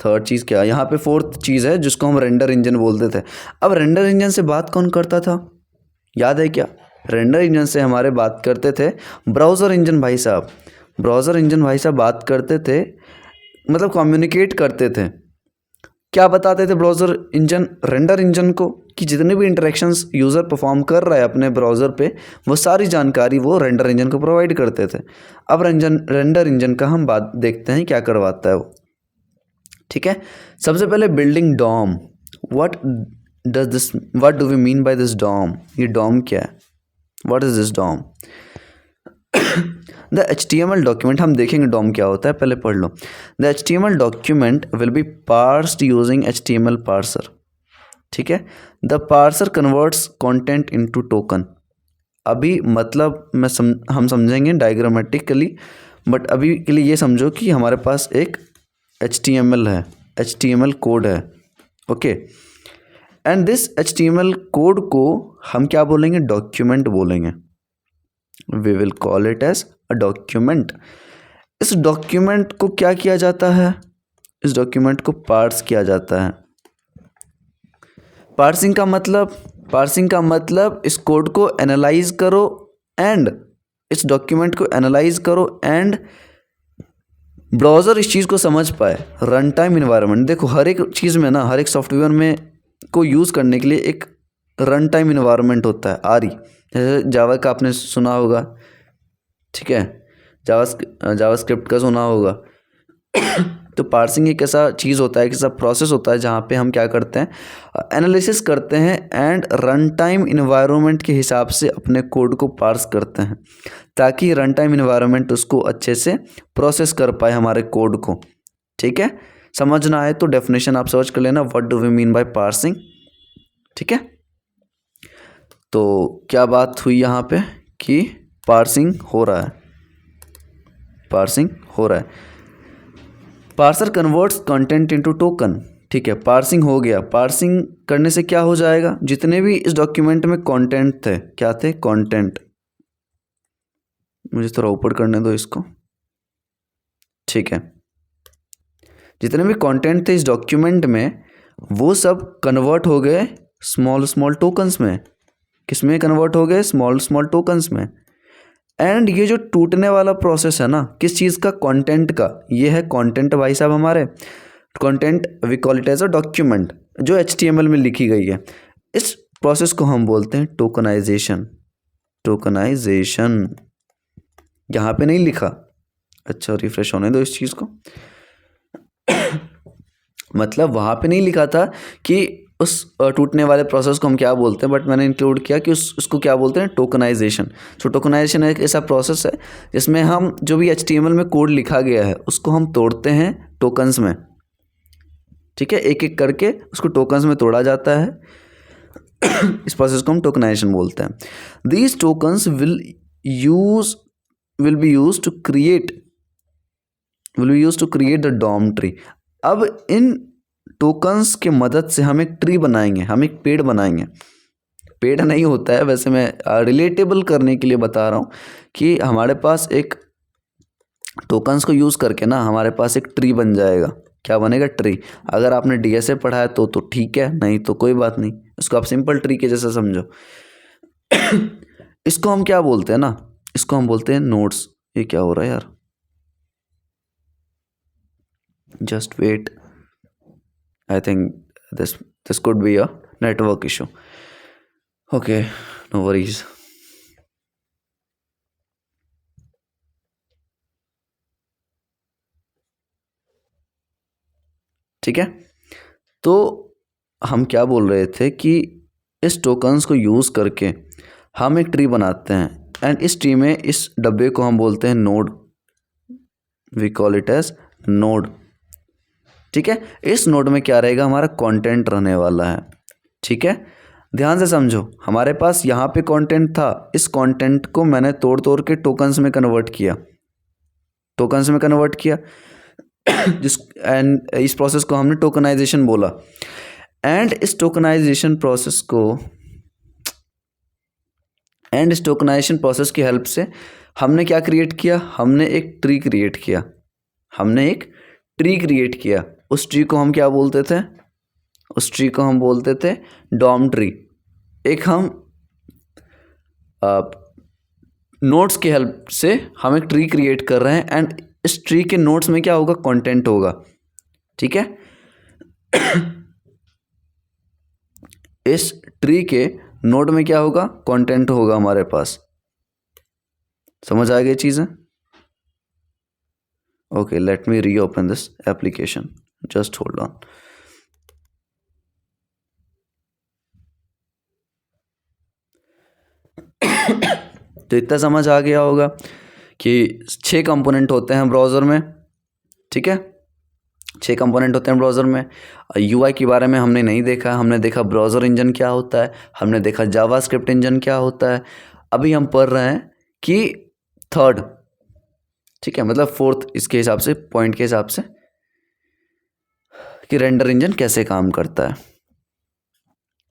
थर्ड चीज़ क्या, यहाँ पे फोर्थ चीज़ है जिसको हम रेंडर इंजन बोलते थे। अब रेंडर इंजन से बात कौन करता था, याद है क्या, रेंडर इंजन से हमारे बात करते थे ब्राउज़र इंजन भाई साहब। ब्राउज़र इंजन भाई साहब बात करते थे, मतलब कम्युनिकेट करते थे क्या बताते थे ब्राउज़र इंजन रेंडर इंजन को, कि जितने भी इंटरेक्शंस यूज़र परफॉर्म कर रहा है अपने ब्राउज़र पे वो सारी जानकारी वो रेंडर इंजन को प्रोवाइड करते थे। अब रेंडर इंजन का हम बात देखते हैं क्या करवाता है वो। ठीक है, सबसे पहले building DOM. What do we mean by this DOM? ये डॉम क्या है? What is this DOM? The HTML document, हम देखेंगे डॉम क्या होता है, पहले पढ़ लो। The HTML document will be parsed using HTML parser. ठीक है, the parser converts content into token. अभी मतलब हम समझेंगे डायग्रामेटिकली, बट अभी के लिए ये समझो कि हमारे पास एक HTML है, HTML कोड है। Okay, and this HTML code को हम क्या बोलेंगे? डॉक्यूमेंट बोलेंगे। We will call it as a document. इस डॉक्यूमेंट को क्या किया जाता है? इस डॉक्यूमेंट को पार्स किया जाता है। पार्सिंग का मतलब इस कोड को एनालाइज करो एंड इस डॉक्यूमेंट को एनालाइज करो एंड ब्राउज़र इस चीज़ को समझ पाए। रन टाइम इन्वायरमेंट, देखो हर एक चीज़ में ना, हर एक सॉफ्टवेयर में को यूज़ करने के लिए एक रन टाइम इन्वायरमेंट होता है, आरई। जैसे जावा का आपने सुना होगा, ठीक है, जावास्क्रिप्ट का सुना होगा। तो पार्सिंग एक ऐसा चीज़ होता है, एक ऐसा प्रोसेस होता है जहाँ पे हम क्या करते हैं? एनालिसिस करते हैं एंड रन टाइम इन्वायरमेंट के हिसाब से अपने कोड को पार्स करते हैं, ताकि रन टाइम इन्वायरमेंट उसको अच्छे से प्रोसेस कर पाए हमारे कोड को। ठीक है, समझ ना आए तो डेफिनेशन आप सर्च कर लेना, what do we mean by parsing. ठीक है, तो क्या बात हुई यहाँ पे कि पार्सिंग हो रहा है, parser converts content into token. ठीक है, पार्सिंग हो गया। पार्सिंग करने से क्या हो जाएगा? जितने भी इस डॉक्यूमेंट में कंटेंट थे, क्या थे? कंटेंट। मुझे थोड़ा ऊपर करने दो इसको। ठीक है, जितने भी कंटेंट थे इस डॉक्यूमेंट में वो सब कन्वर्ट हो गए स्मॉल टोकन्स में। किसमें कन्वर्ट हो गए? स्मॉल टोकन्स में। एंड ये जो टूटने वाला प्रोसेस है ना, किस चीज़ का? कंटेंट का। ये है कंटेंट भाई साहब हमारे। Content we call it as a document जो HTML में लिखी गई है। इस प्रोसेस को हम बोलते हैं टोकनाइजेशन। यहाँ पे नहीं लिखा, अच्छा रिफ्रेश होने दो इस चीज़ को। मतलब वहाँ पे नहीं लिखा था कि उस टूटने वाले प्रोसेस को हम क्या बोलते हैं, बट मैंने इंक्लूड किया कि उसको क्या बोलते हैं? टोकनाइजेशन। सो टोकनाइजेशन एक ऐसा प्रोसेस है जिसमें हम जो भी HTML में कोड लिखा गया है उसको हम तोड़ते हैं टोकन्स में। ठीक है, एक एक करके उसको टोकन्स में तोड़ा जाता है। इस प्रोसेस को हम टोकनाइजेशन बोलते हैं। These tokens will be use to create the DOM tree. अब इन टोकन्स के मदद से हम एक ट्री बनाएंगे, हम एक पेड़ बनाएंगे। पेड़ नहीं होता है वैसे, मैं रिलेटेबल करने के लिए बता रहा हूँ कि हमारे पास एक टोकन्स को यूज़ करके ना हमारे पास एक ट्री बन जाएगा। क्या बनेगा? ट्री। अगर आपने DSA पढ़ा है तो ठीक है, नहीं तो कोई बात नहीं, इसको आप सिंपल ट्री के जैसा समझो। इसको हम क्या बोलते हैं ना, इसको हम बोलते हैं नोड्स। ये क्या हो रहा है यार? Just wait, I think this could be a network issue. Okay, no worries. ठीक है, तो हम क्या बोल रहे थे कि इस टोकन्स को यूज़ करके हम एक ट्री बनाते हैं एंड इस ट्री में इस डब्बे को हम बोलते हैं node. We call it as node. ठीक है, इस नोड में क्या रहेगा? हमारा कंटेंट रहने वाला है। ठीक है, ध्यान से समझो, हमारे पास यहाँ पे कंटेंट था, इस कंटेंट को मैंने तोड़ के टोकन्स में कन्वर्ट किया, एंड इस प्रोसेस को हमने टोकनाइजेशन बोला। एंड इस टोकनाइजेशन प्रोसेस की हेल्प से हमने क्या क्रिएट किया? हमने एक ट्री क्रिएट किया। उस ट्री को हम क्या बोलते थे? उस ट्री को हम बोलते थे डॉम ट्री। एक हम नोड्स की हेल्प से हम एक ट्री क्रिएट कर रहे हैं एंड इस ट्री के नोड्स में क्या होगा? कंटेंट होगा। ठीक है, इस ट्री के नोड में क्या होगा, कंटेंट होगा हमारे पास। समझ आ गई चीज़ें? Okay, let me reopen this application, just hold on. तो इतना समझ आ गया होगा कि 6 कंपोनेंट होते हैं ब्राउज़र में, ठीक है। 6 कंपोनेंट होते हैं ब्राउज़र में। यूआई के बारे में हमने नहीं देखा, हमने देखा ब्राउज़र इंजन क्या होता है, हमने देखा जावास्क्रिप्ट इंजन क्या होता है। अभी हम पढ़ रहे हैं कि थर्ड, ठीक है, मतलब फोर्थ इसके हिसाब से, पॉइंट के हिसाब से, कि रेंडर इंजन कैसे काम करता है।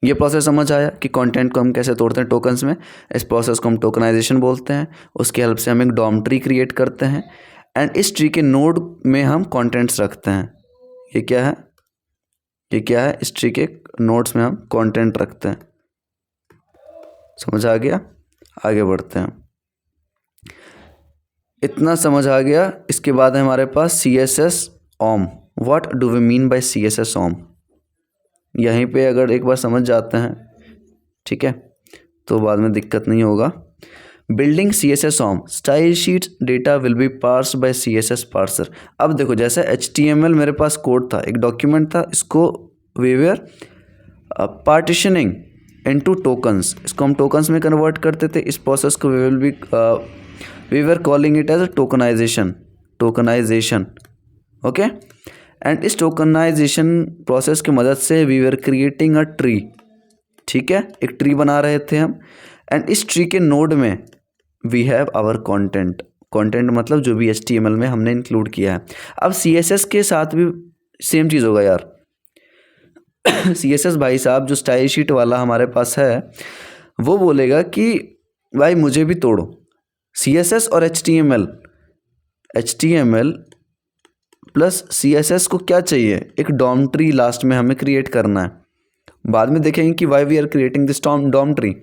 ये प्रोसेस समझ आया कि कंटेंट को हम कैसे तोड़ते हैं टोकन्स में। इस प्रोसेस को हम टोकनाइजेशन बोलते हैं। उसकी हेल्प से हम एक डॉम ट्री क्रिएट करते हैं एंड इस ट्री के नोड में हम कंटेंट्स रखते हैं। ये क्या है, ये क्या है, इस ट्री के नोड्स में हम कंटेंट रखते हैं। समझ आ गया? आगे बढ़ते हैं। इतना समझ आ गया। इसके बाद है हमारे पास CSS OM। What do we mean by CSS OM? यहीं पे अगर एक बार समझ जाते हैं, ठीक है, तो बाद में दिक्कत नहीं होगा। Building CSS OM style sheets data will be parsed by CSS parser. अब देखो, जैसे HTML मेरे पास कोड था, एक डॉक्यूमेंट था, इसको we were partitioning into tokens, इसको हम टोकन्स में कन्वर्ट करते थे। इस प्रोसेस को we were calling it as a tokenisation, okay. And इस टोकनाइजेशन प्रोसेस की मदद से we were creating a tree, ठीक है, एक ट्री बना रहे थे हम। एंड इस ट्री के नोड में we have our content. Content मतलब जो भी HTML में हमने इंक्लूड किया है। अब CSS के साथ भी सेम चीज़ होगा यार। CSS भाई साहब जो स्टाइल शीट वाला हमारे पास है, वो बोलेगा कि भाई मुझे भी तोड़ो। CSS और HTML प्लस CSS को क्या चाहिए, एक डॉम ट्री लास्ट में हमें क्रिएट करना है। बाद में देखेंगे कि why we are creating this DOM tree,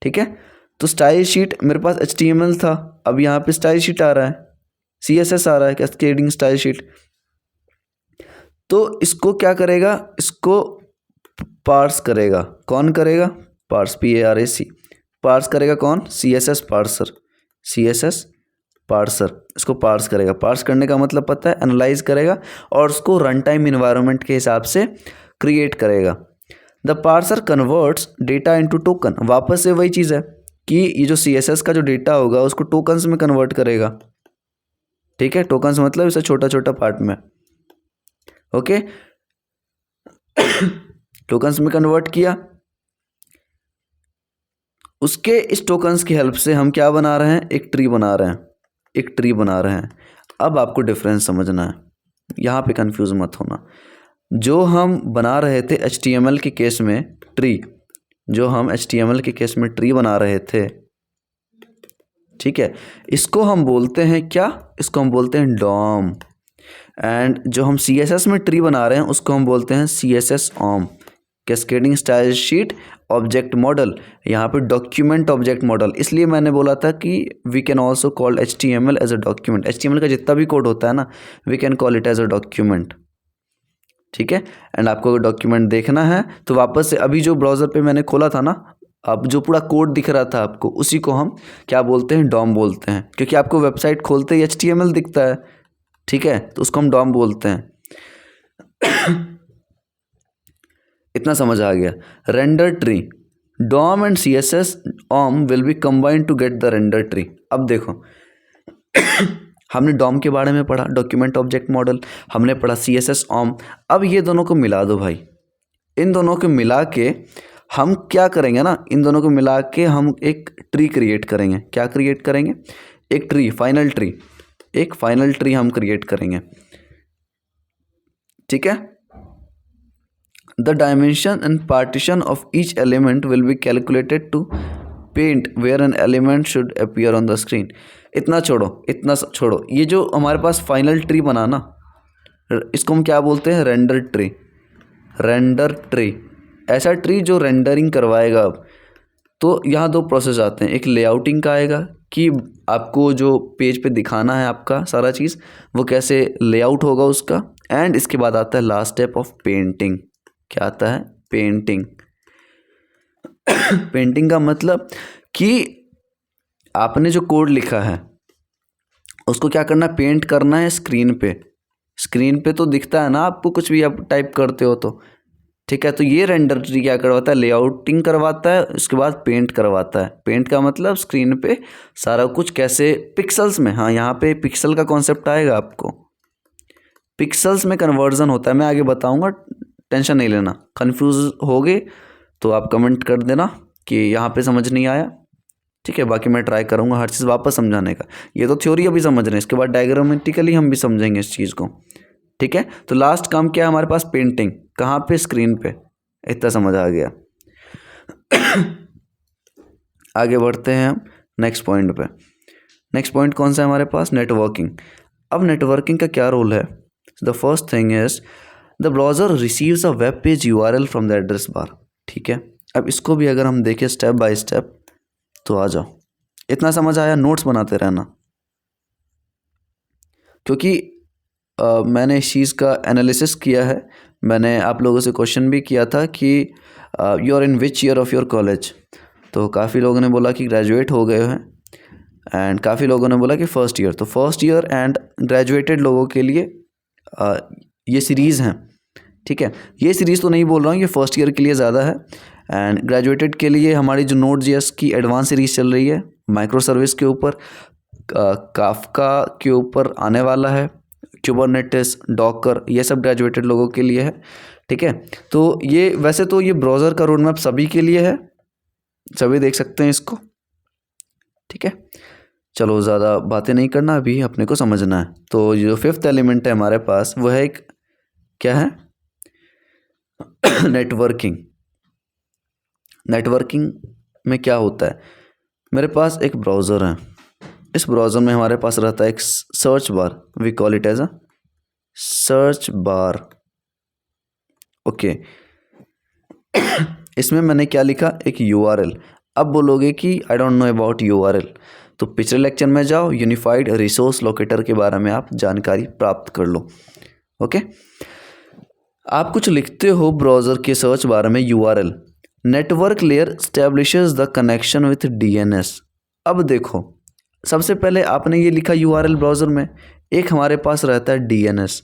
ठीक है। तो स्टाइल शीट मेरे पास HTML था, अब यहाँ पे स्टाइल शीट आ रहा है, CSS आ रहा है, कैस्केडिंग स्टाइल शीट। तो इसको क्या करेगा, इसको पार्स करेगा। कौन करेगा? पार्स, PARS, पार्स करेगा कौन? CSS पार्सर इसको पार्स करेगा। पार्स करने का मतलब पता है, एनालाइज करेगा और उसको रन टाइम इन्वायरमेंट के हिसाब से क्रिएट करेगा। The parser converts data into token. वापस से वही चीज़ है कि ये जो CSS का जो डेटा होगा उसको टोकन्स में कन्वर्ट करेगा, ठीक है। टोकन्स मतलब इसे छोटा छोटा पार्ट में, ओके। टोकन्स में कन्वर्ट किया। उसके इस टोकन्स की हेल्प से हम क्या बना रहे हैं, एक ट्री बना रहे हैं, एक ट्री बना रहे हैं। अब आपको डिफरेंस समझना है, यहाँ पे कंफ्यूज मत होना। जो हम बना रहे थे HTML के केस में ट्री, जो हम HTML के केस में ट्री बना रहे थे, ठीक है, इसको हम बोलते हैं क्या, इसको हम बोलते हैं डॉम। एंड जो हम CSS में ट्री बना रहे हैं उसको हम बोलते हैं CSS OM, cascading style sheet object model. यहाँ पे डॉक्यूमेंट ऑब्जेक्ट मॉडल, इसलिए मैंने बोला था कि we can also call HTML as a document. HTML का जितना भी कोड होता है ना, we can call it as a document, ठीक है। एंड आपको अगर डॉक्यूमेंट देखना है तो वापस से अभी जो ब्राउज़र पे मैंने खोला था ना, अब जो पूरा कोड दिख रहा था आपको, उसी को हम क्या बोलते हैं, डॉम बोलते हैं। क्योंकि आपको वेबसाइट खोलते ही HTML दिखता है, ठीक है, तो उसको हम डॉम बोलते हैं। इतना समझ आ गया। Render tree, DOM and CSS OM will be combined to get the render tree. अब देखो, हमने डॉम के बारे में पढ़ा, डॉक्यूमेंट ऑब्जेक्ट मॉडल, हमने पढ़ा CSS OM। अब ये दोनों को मिला दो भाई, इन दोनों को मिला के हम क्या करेंगे ना, इन दोनों को मिला के हम एक ट्री क्रिएट करेंगे। क्या क्रिएट करेंगे? एक ट्री, फाइनल ट्री, एक फाइनल ट्री हम क्रिएट करेंगे, ठीक है। The dimension and partition of each element will be calculated to paint where an element should appear on the screen. इतना छोड़ो, ये जो हमारे पास फाइनल ट्री बना ना, इसको हम क्या बोलते हैं, रेंडर ट्री। रेंडर ट्री ऐसा ट्री जो रेंडरिंग करवाएगा। अब तो यहाँ 2 प्रोसेस आते हैं, एक लेआउटिंग का आएगा कि आपको जो पेज पे दिखाना है आपका सारा चीज़, वो कैसे लेआउट होगा उसका। एंड इसके बाद आता है लास्ट स्टेप ऑफ पेंटिंग। क्या आता है? पेंटिंग। पेंटिंग का मतलब कि आपने जो कोड लिखा है उसको क्या करना है? पेंट करना है स्क्रीन पे। स्क्रीन पे तो दिखता है ना आपको, कुछ भी आप टाइप करते हो तो, ठीक है। तो ये रेंडर ट्री क्या करवाता है? लेआउटिंग करवाता है, उसके बाद पेंट करवाता है। पेंट का मतलब स्क्रीन पे सारा कुछ कैसे पिक्सल्स में, हाँ यहाँ पे पिक्सल का कॉन्सेप्ट आएगा आपको, पिक्सल्स में कन्वर्जन होता है। मैं आगे बताऊंगा, टेंशन नहीं लेना। कन्फ्यूज हो गए तो आप कमेंट कर देना कि यहाँ पे समझ नहीं आया, ठीक है। बाकी मैं ट्राई करूँगा हर चीज़ वापस समझाने का। ये तो थ्योरी अभी समझ रहे हैं, इसके बाद डायग्रामेटिकली हम भी समझेंगे इस चीज़ को, ठीक है। तो लास्ट काम क्या है हमारे पास? पेंटिंग। कहाँ पे? स्क्रीन पे। इतना समझ आ गया। आगे बढ़ते हैं हम नेक्स्ट पॉइंट पे। नेक्स्ट पॉइंट कौन सा है हमारे पास? नेटवर्किंग। अब नेटवर्किंग का क्या रोल है? The first thing is the browser receives a web page URL from the address bar, ठीक है। अब इसको भी अगर हम देखें स्टेप बाय स्टेप तो आ जाओ। इतना समझ आया? नोट्स बनाते रहना, क्योंकि मैंने इस चीज़ का एनालिसिस किया है। मैंने आप लोगों से क्वेश्चन भी किया था कि you are in which year of your college, तो काफ़ी लोगों ने बोला कि ग्रेजुएट हो गए हैं एंड काफ़ी लोगों ने बोला कि फ़र्स्ट ईयर। तो फर्स्ट ईयर एंड ग्रेजुएटेड लोगों के लिए ये सीरीज़ हैं, ठीक है। ये सीरीज़ तो नहीं बोल रहा हूँ, ये फर्स्ट ईयर के लिए ज़्यादा है। एंड ग्रेजुएटेड के लिए हमारी जो Node.js की एडवांस सीरीज़ चल रही है, माइक्रो सर्विस के ऊपर, काफका के ऊपर आने वाला है, कुबरनेटिस, डॉकर, ये सब ग्रेजुएटेड लोगों के लिए है, ठीक है। तो ये वैसे तो ये ब्राउज़र का रोड मैप सभी के लिए है, सभी देख सकते हैं इसको, ठीक है। चलो ज़्यादा बातें नहीं करना, अभी अपने को समझना है। तो जो फिफ्थ एलिमेंट है हमारे पास वो है एक, क्या है? नेटवर्किंग। नेटवर्किंग में क्या होता है? मेरे पास एक ब्राउज़र है, इस ब्राउज़र में हमारे पास रहता है एक search bar, we call it as a search bar, okay. इसमें मैंने क्या लिखा? एक यूआरएल। अब बोलोगे कि I don't know about URL, तो पिछले लेक्चर में जाओ, यूनिफाइड रिसोर्स लोकेटर के बारे में आप जानकारी प्राप्त कर लो, ओके। आप कुछ लिखते हो ब्राउज़र के सर्च बार में URL, network layer establishes the connection with DNS. अब देखो, सबसे पहले आपने ये लिखा यूआरएल ब्राउज़र में, एक हमारे पास रहता है डीएनएस।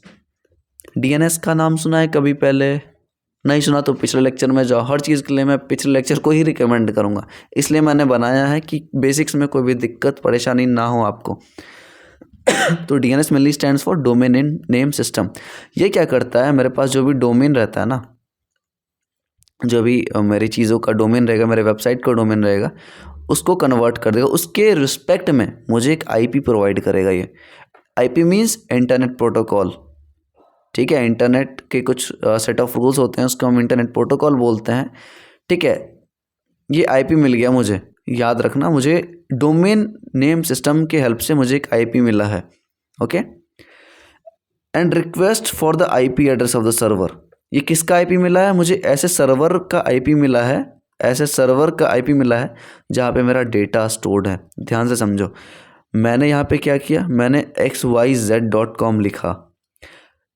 डीएनएस का नाम सुना है कभी पहले? नहीं सुना तो पिछले लेक्चर में जाओ। हर चीज़ के लिए मैं पिछले लेक्चर को ही रिकमेंड करूँगा, इसलिए मैंने बनाया है कि बेसिक्स में कोई भी दिक्कत परेशानी ना हो आपको। तो DNS mainly stands for domain name system. ये क्या करता है? मेरे पास जो भी डोमेन रहता है ना, जो भी मेरी चीज़ों का डोमेन रहेगा, मेरे वेबसाइट का डोमेन रहेगा, उसको कन्वर्ट कर देगा। उसके रिस्पेक्ट में मुझे एक आईपी प्रोवाइड करेगा। ये आईपी मीन्स इंटरनेट प्रोटोकॉल, ठीक है। इंटरनेट के कुछ सेट ऑफ रूल्स होते हैं, उसको हम इंटरनेट प्रोटोकॉल बोलते हैं, ठीक है। ये आईपी मिल गया मुझे, याद रखना, मुझे डोमेन नेम सिस्टम के हेल्प से मुझे एक आईपी मिला है, okay. And request for the IP address of the server. ये किसका आईपी मिला है? मुझे ऐसे सर्वर का आईपी मिला है, ऐसे सर्वर का आईपी मिला है जहाँ पे मेरा डेटा स्टोर्ड है। ध्यान से समझो, मैंने यहाँ पे क्या किया? मैंने xyz.com लिखा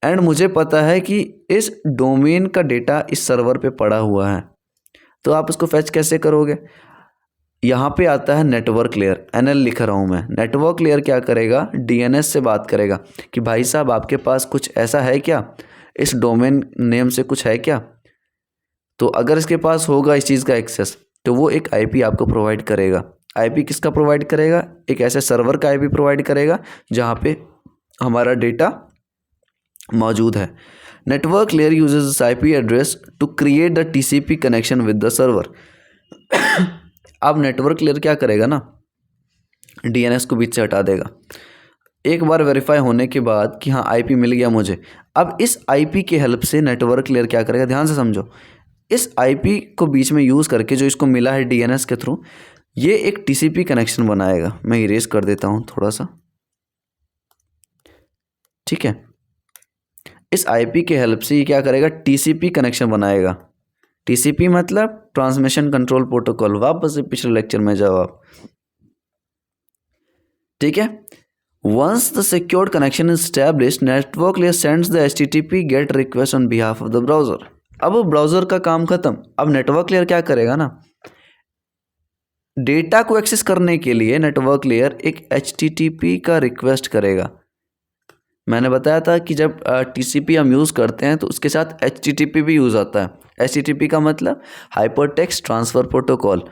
एंड मुझे पता है कि इस डोमेन का डेटा इस सर्वर पे पड़ा हुआ है। तो आप उसको फैच कैसे करोगे? यहाँ पे आता है नेटवर्क लेयर, एनएल लिख रहा हूँ मैं। नेटवर्क लेयर क्या करेगा? डीएनएस से बात करेगा कि भाई साहब आपके पास कुछ ऐसा है क्या, इस डोमेन नेम से कुछ है क्या। तो अगर इसके पास होगा इस चीज़ का एक्सेस, तो वो एक आईपी आपको प्रोवाइड करेगा। आईपी किसका प्रोवाइड करेगा? एक ऐसे सर्वर का आईपी प्रोवाइड करेगा जहाँ पे हमारा डेटा मौजूद है। Network layer uses IP address to create the TCP connection with the server. अब नेटवर्क लेयर क्या करेगा ना, डीएनएस को बीच से हटा देगा। एक बार वेरीफाई होने के बाद कि हाँ आईपी मिल गया मुझे, अब इस आईपी की हेल्प से नेटवर्क लेयर क्या करेगा? ध्यान से समझो, इस आईपी को बीच में यूज़ करके जो इसको मिला है डीएनएस के थ्रू, ये एक टीसीपी कनेक्शन बनाएगा। मैं इरेज कर देता हूँ थोड़ा सा, ठीक है। इस आईपी के हेल्प से ये क्या करेगा? टीसीपी कनेक्शन बनाएगा। टीसीपी मतलब ट्रांसमिशन कंट्रोल प्रोटोकॉल। वापस से पिछले लेक्चर में जाओ आप, ठीक है। Once the secured connection is established, network layer sends the HTTP GET request on behalf of the browser. अब ब्राउज़र का काम ख़त्म. अब नेटवर्क लेयर क्या करेगा ना, डेटा को एक्सेस करने के लिए नेटवर्क लेयर एक HTTP का रिक्वेस्ट करेगा. मैंने बताया था कि जब TCP हम यूज़ करते हैं तो उसके साथ HTTP भी यूज़ आता है. HTTP का मतलब hyper text transfer protocol.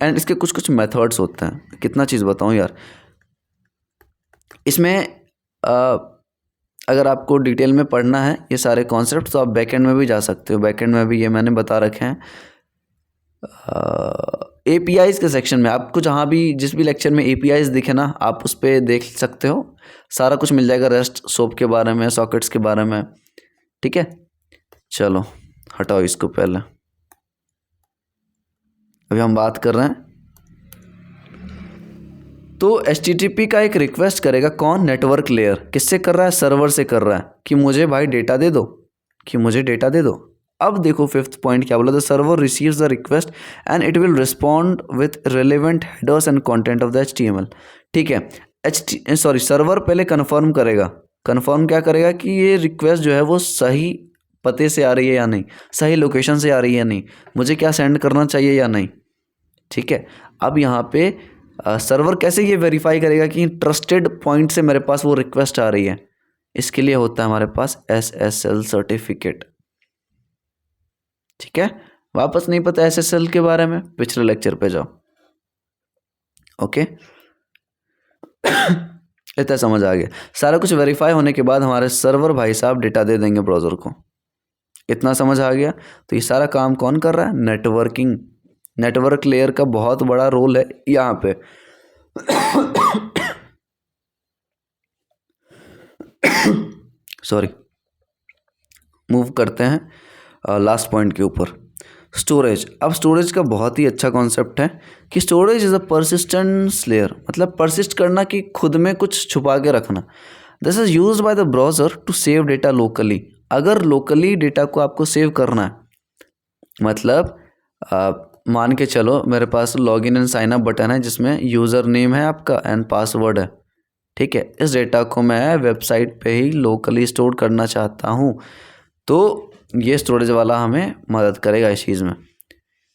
And इसके कुछ कुछ मेथड्स होते हैं. कितना चीज़ बताऊं यार. इसमें अगर आपको डिटेल में पढ़ना है ये सारे कॉन्सेप्ट तो आप बैकएंड में भी जा सकते हो. बैकएंड में भी ये मैंने बता रखे हैं. APIs के सेक्शन में आपको जहाँ भी जिस भी लेक्चर में APIs दिखे ना आप उस पर देख सकते हो. सारा कुछ मिल जाएगा. रेस्ट सोप के बारे में, सॉकेट्स के बारे में. ठीक है, चलो हटाओ इसको. पहले अभी हम बात कर रहे हैं. तो HTTP का एक रिक्वेस्ट करेगा. कौन? Network layer. किससे कर रहा है? सर्वर से कर रहा है कि मुझे भाई डेटा दे दो, कि मुझे डेटा दे दो. अब देखो फिफ्थ पॉइंट क्या बोला. The server receives the request and it will respond with relevant headers and content of the HTML. ठीक है, सर्वर पहले कन्फर्म करेगा. कन्फर्म क्या करेगा कि ये रिक्वेस्ट जो है वो सही पते से आ रही है या नहीं, सही लोकेशन से आ रही है या नहीं, मुझे क्या सेंड करना चाहिए या नहीं. ठीक है, अब यहाँ पे सर्वर कैसे ये वेरीफाई करेगा कि ट्रस्टेड पॉइंट से मेरे पास वो रिक्वेस्ट आ रही है. इसके लिए होता है हमारे पास SSL सर्टिफिकेट. ठीक है, वापस नहीं पता SSL के बारे में, पिछले लेक्चर पे जाओ. ओके, इतना समझ आ गया. सारा कुछ वेरीफाई होने के बाद हमारे सर्वर भाई साहब डेटा दे देंगे ब्राउज़र को. इतना समझ आ गया. तो ये सारा काम कौन कर रहा है? नेटवर्किंग. नेटवर्क लेयर का बहुत बड़ा रोल है यहाँ पे. सॉरी, मूव करते हैं लास्ट पॉइंट के ऊपर. स्टोरेज. अब स्टोरेज का बहुत ही अच्छा कॉन्सेप्ट है कि storage is a persistence layer. मतलब परसिस्ट करना कि खुद में कुछ छुपा के रखना. This is used by the browser to save data locally. अगर लोकली डेटा को आपको सेव करना है, मतलब मान के चलो मेरे पास login and sign up button है जिसमें यूज़र नेम है आपका एंड पासवर्ड है. ठीक है, इस डेटा को मैं वेबसाइट पे ही लोकली स्टोर करना चाहता हूँ तो ये स्टोरेज वाला हमें मदद करेगा इस चीज़ में.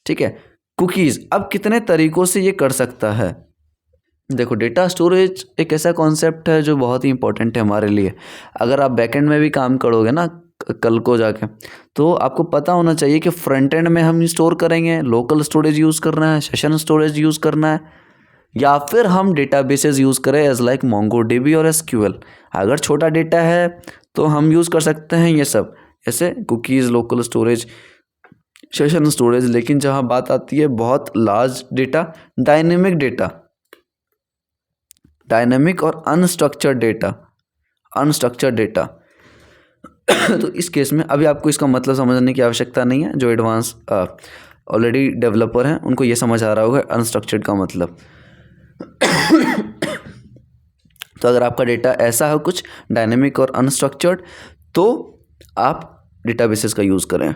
ठीक है, कुकीज़. अब कितने तरीक़ों से ये कर सकता है. देखो, डेटा स्टोरेज एक ऐसा कॉन्सेप्ट है जो बहुत ही इंपॉर्टेंट है हमारे लिए. अगर आप बैकएंड में भी काम करोगे ना कल को जाके, तो आपको पता होना चाहिए कि फ्रंट एंड में हम स्टोर करेंगे, लोकल स्टोरेज यूज़ करना है, सेशन स्टोरेज यूज़ करना है, या फिर हम डेटाबेसेस यूज़ करें एज लाइक MongoDB और SQL. अगर छोटा डेटा है तो हम यूज़ कर सकते हैं ये सब, जैसे cookies, local storage, session storage. लेकिन जहाँ बात आती है बहुत large data, dynamic data, dynamic और अनस्ट्रक्चर्ड डेटा, तो इस केस में अभी आपको इसका मतलब समझने की आवश्यकता नहीं है. जो एडवांस ऑलरेडी डेवलपर हैं उनको ये समझ आ रहा होगा अनस्ट्रक्चर्ड का मतलब. तो अगर आपका डेटा ऐसा है कुछ डायनेमिक और अनस्ट्रक्चर्ड तो आप डेटाबेसेस का यूज़ करें.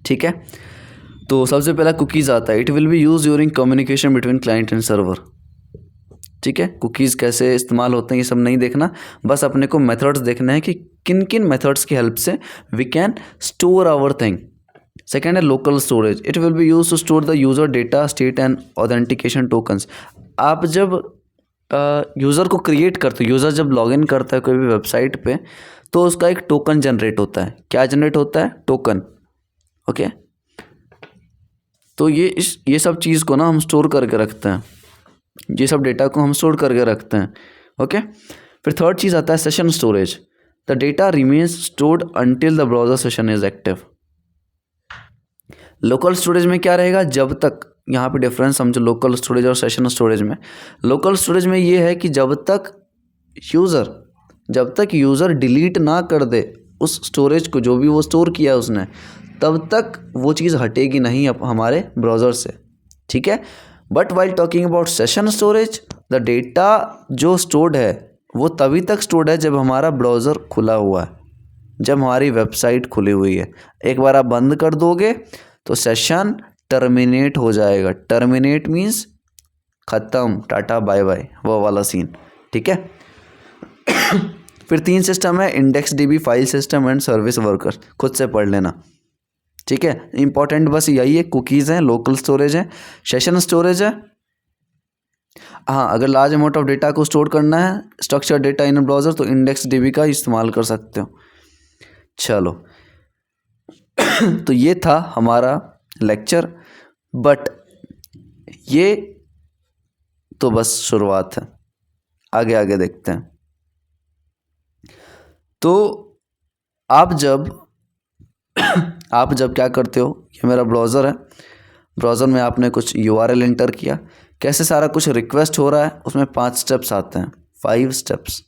ठीक है, तो सबसे पहला कुकीज़ आता है. It will be use during communication between client and server. ठीक है, कुकीज़ कैसे इस्तेमाल होते हैं ये सब नहीं देखना, बस अपने को मेथड्स देखना है कि किन किन मेथड्स की हेल्प से we can store our thing. Second है local storage. It will be use to store the user data, state and authentication tokens. आप जब यूज़र को क्रिएट करते हो, यूज़र जब लॉगिन करता है कोई भी वेबसाइट पे, तो उसका एक टोकन जनरेट होता है. क्या जनरेट होता है? टोकन. ओके, तो ये सब चीज़ को ना हम स्टोर करके रखते हैं, ये सब डेटा को हम स्टोर करके रखते हैं. ओके, फिर थर्ड चीज़ आता है session storage. The data remains stored until the browser session is active. Local storage में क्या रहेगा? जब तक, यहाँ पे डिफरेंस समझो लोकल स्टोरेज और सेशन स्टोरेज में. लोकल स्टोरेज में ये है कि जब तक यूज़र डिलीट ना कर दे उस स्टोरेज को, जो भी वो स्टोर किया उसने, तब तक वो चीज़ हटेगी नहीं हमारे ब्राउज़र से. ठीक है, but while talking about session storage, the data जो स्टोर्ड है वो तभी तक स्टोर्ड है जब हमारा ब्राउज़र खुला हुआ है, जब हमारी वेबसाइट खुली हुई है. एक बार आप बंद कर दोगे तो सेशन टर्मिनेट हो जाएगा. टर्मिनेट मीन्स ख़त्म, टाटा बाय बाय, वो वाला सीन। ठीक है। फिर 3 सिस्टम है, index dB, file system and service worker. खुद से पढ़ लेना। ठीक है, इंपॉर्टेंट बस यही है, कुकीज़ हैं, लोकल स्टोरेज है, सेशन स्टोरेज है। हाँ, अगर लार्ज अमाउंट ऑफ डेटा को स्टोर करना है, स्ट्रक्चर डेटा इन ब्राउज़र, तो इंडेक्स डीबी का इस्तेमाल कर सकते हो। चलो तो ये था हमारा लेक्चर, बट ये तो बस शुरुआत है, आगे आगे देखते हैं। तो आप जब क्या करते हो, ये मेरा ब्राउज़र है, ब्राउज़र में आपने कुछ URL इंटर किया, कैसे सारा कुछ रिक्वेस्ट हो रहा है, उसमें 5 स्टेप्स आते हैं, 5 स्टेप्स।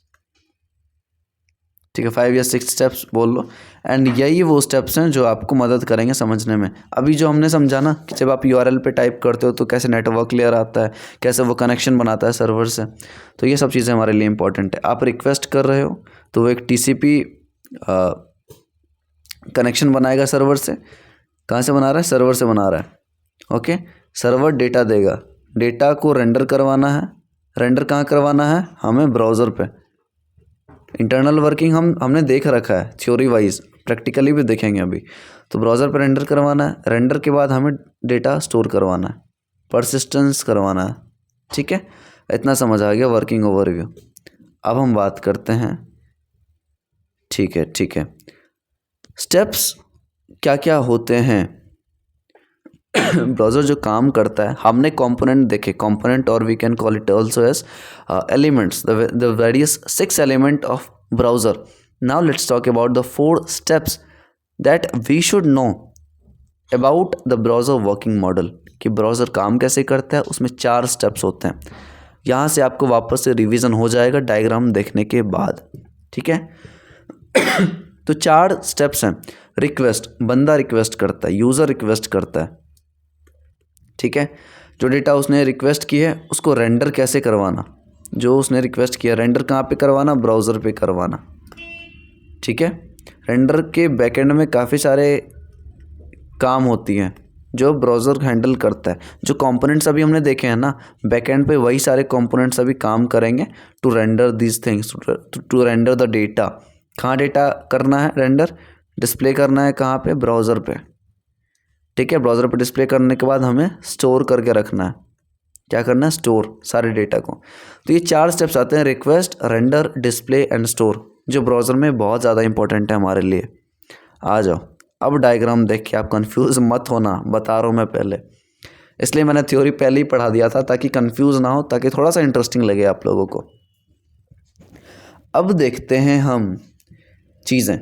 ठीक है, 5 या 6 स्टेप्स बोल लो। एंड यही वो स्टेप्स हैं जो आपको मदद करेंगे समझने में। अभी जो हमने समझा ना कि जब आप URL पे टाइप करते हो तो कैसे नेटवर्क लेयर आता है, कैसे वो कनेक्शन बनाता है सर्वर से, तो ये सब चीज़ें हमारे लिए इंपॉर्टेंट है। आप रिक्वेस्ट कर रहे हो तो वो एक TCP कनेक्शन बनाएगा सर्वर से। कहाँ से बना रहा है? सर्वर से बना रहा है। ओके, सर्वर डेटा देगा, डेटा को रेंडर करवाना है। रेंडर कहाँ करवाना है? हमें ब्राउज़र पे। इंटरनल वर्किंग हमने देख रखा है थ्योरी वाइज, प्रैक्टिकली भी देखेंगे अभी। तो ब्राउज़र पर रेंडर करवाना है, रेंडर के बाद हमें डेटा स्टोर करवाना है, परसिस्टेंस करवाना है। ठीक है, इतना समझ आ गया वर्किंग ओवरव्यू। अब हम बात करते हैं। ठीक है, स्टेप्स क्या क्या होते हैं। ब्राउज़र जो काम करता है, हमने कंपोनेंट देखे, कंपोनेंट और we can call it also as elements, the various 6 element of browser. Now let's talk about the 4 steps that we should know about the browser working model, कि ब्राउज़र काम कैसे करता है। उसमें 4 स्टेप्स होते हैं। यहाँ से आपको वापस से रिवीजन हो जाएगा डायग्राम देखने के बाद। ठीक है। तो 4 स्टेप्स हैं। रिक्वेस्ट, बंदा रिक्वेस्ट करता है, यूज़र रिक्वेस्ट करता है। ठीक है, जो डेटा उसने रिक्वेस्ट की है उसको रेंडर कैसे करवाना, जो उसने रिक्वेस्ट किया रेंडर कहाँ पे करवाना? ब्राउज़र पे करवाना। ठीक है, रेंडर के बैकएंड में काफ़ी सारे काम होती हैं जो ब्राउज़र हैंडल करता है। जो कंपोनेंट्स अभी हमने देखे हैं ना, बैकएंड पे वही सारे कंपोनेंट्स अभी काम करेंगे to render these things, to render the data. कहाँ डेटा करना है रेंडर? डिस्प्ले करना है कहाँ पे? ब्राउज़र पे। ठीक है, ब्राउज़र पे डिस्प्ले करने के बाद हमें स्टोर करके रखना है। क्या करना है? स्टोर सारे डेटा को। तो ये 4 स्टेप्स आते हैं, request, render, display and store, जो ब्राउज़र में बहुत ज़्यादा इंपॉर्टेंट है हमारे लिए। आ जाओ, अब डायग्राम देख के आप कंफ्यूज मत होना, बता रहा हूँ मैं पहले, इसलिए मैंने थ्योरी पहले ही पढ़ा दिया था ताकि कंफ्यूज ना हो, ताकि थोड़ा सा इंटरेस्टिंग लगे आप लोगों को। अब देखते हैं हम चीज़ें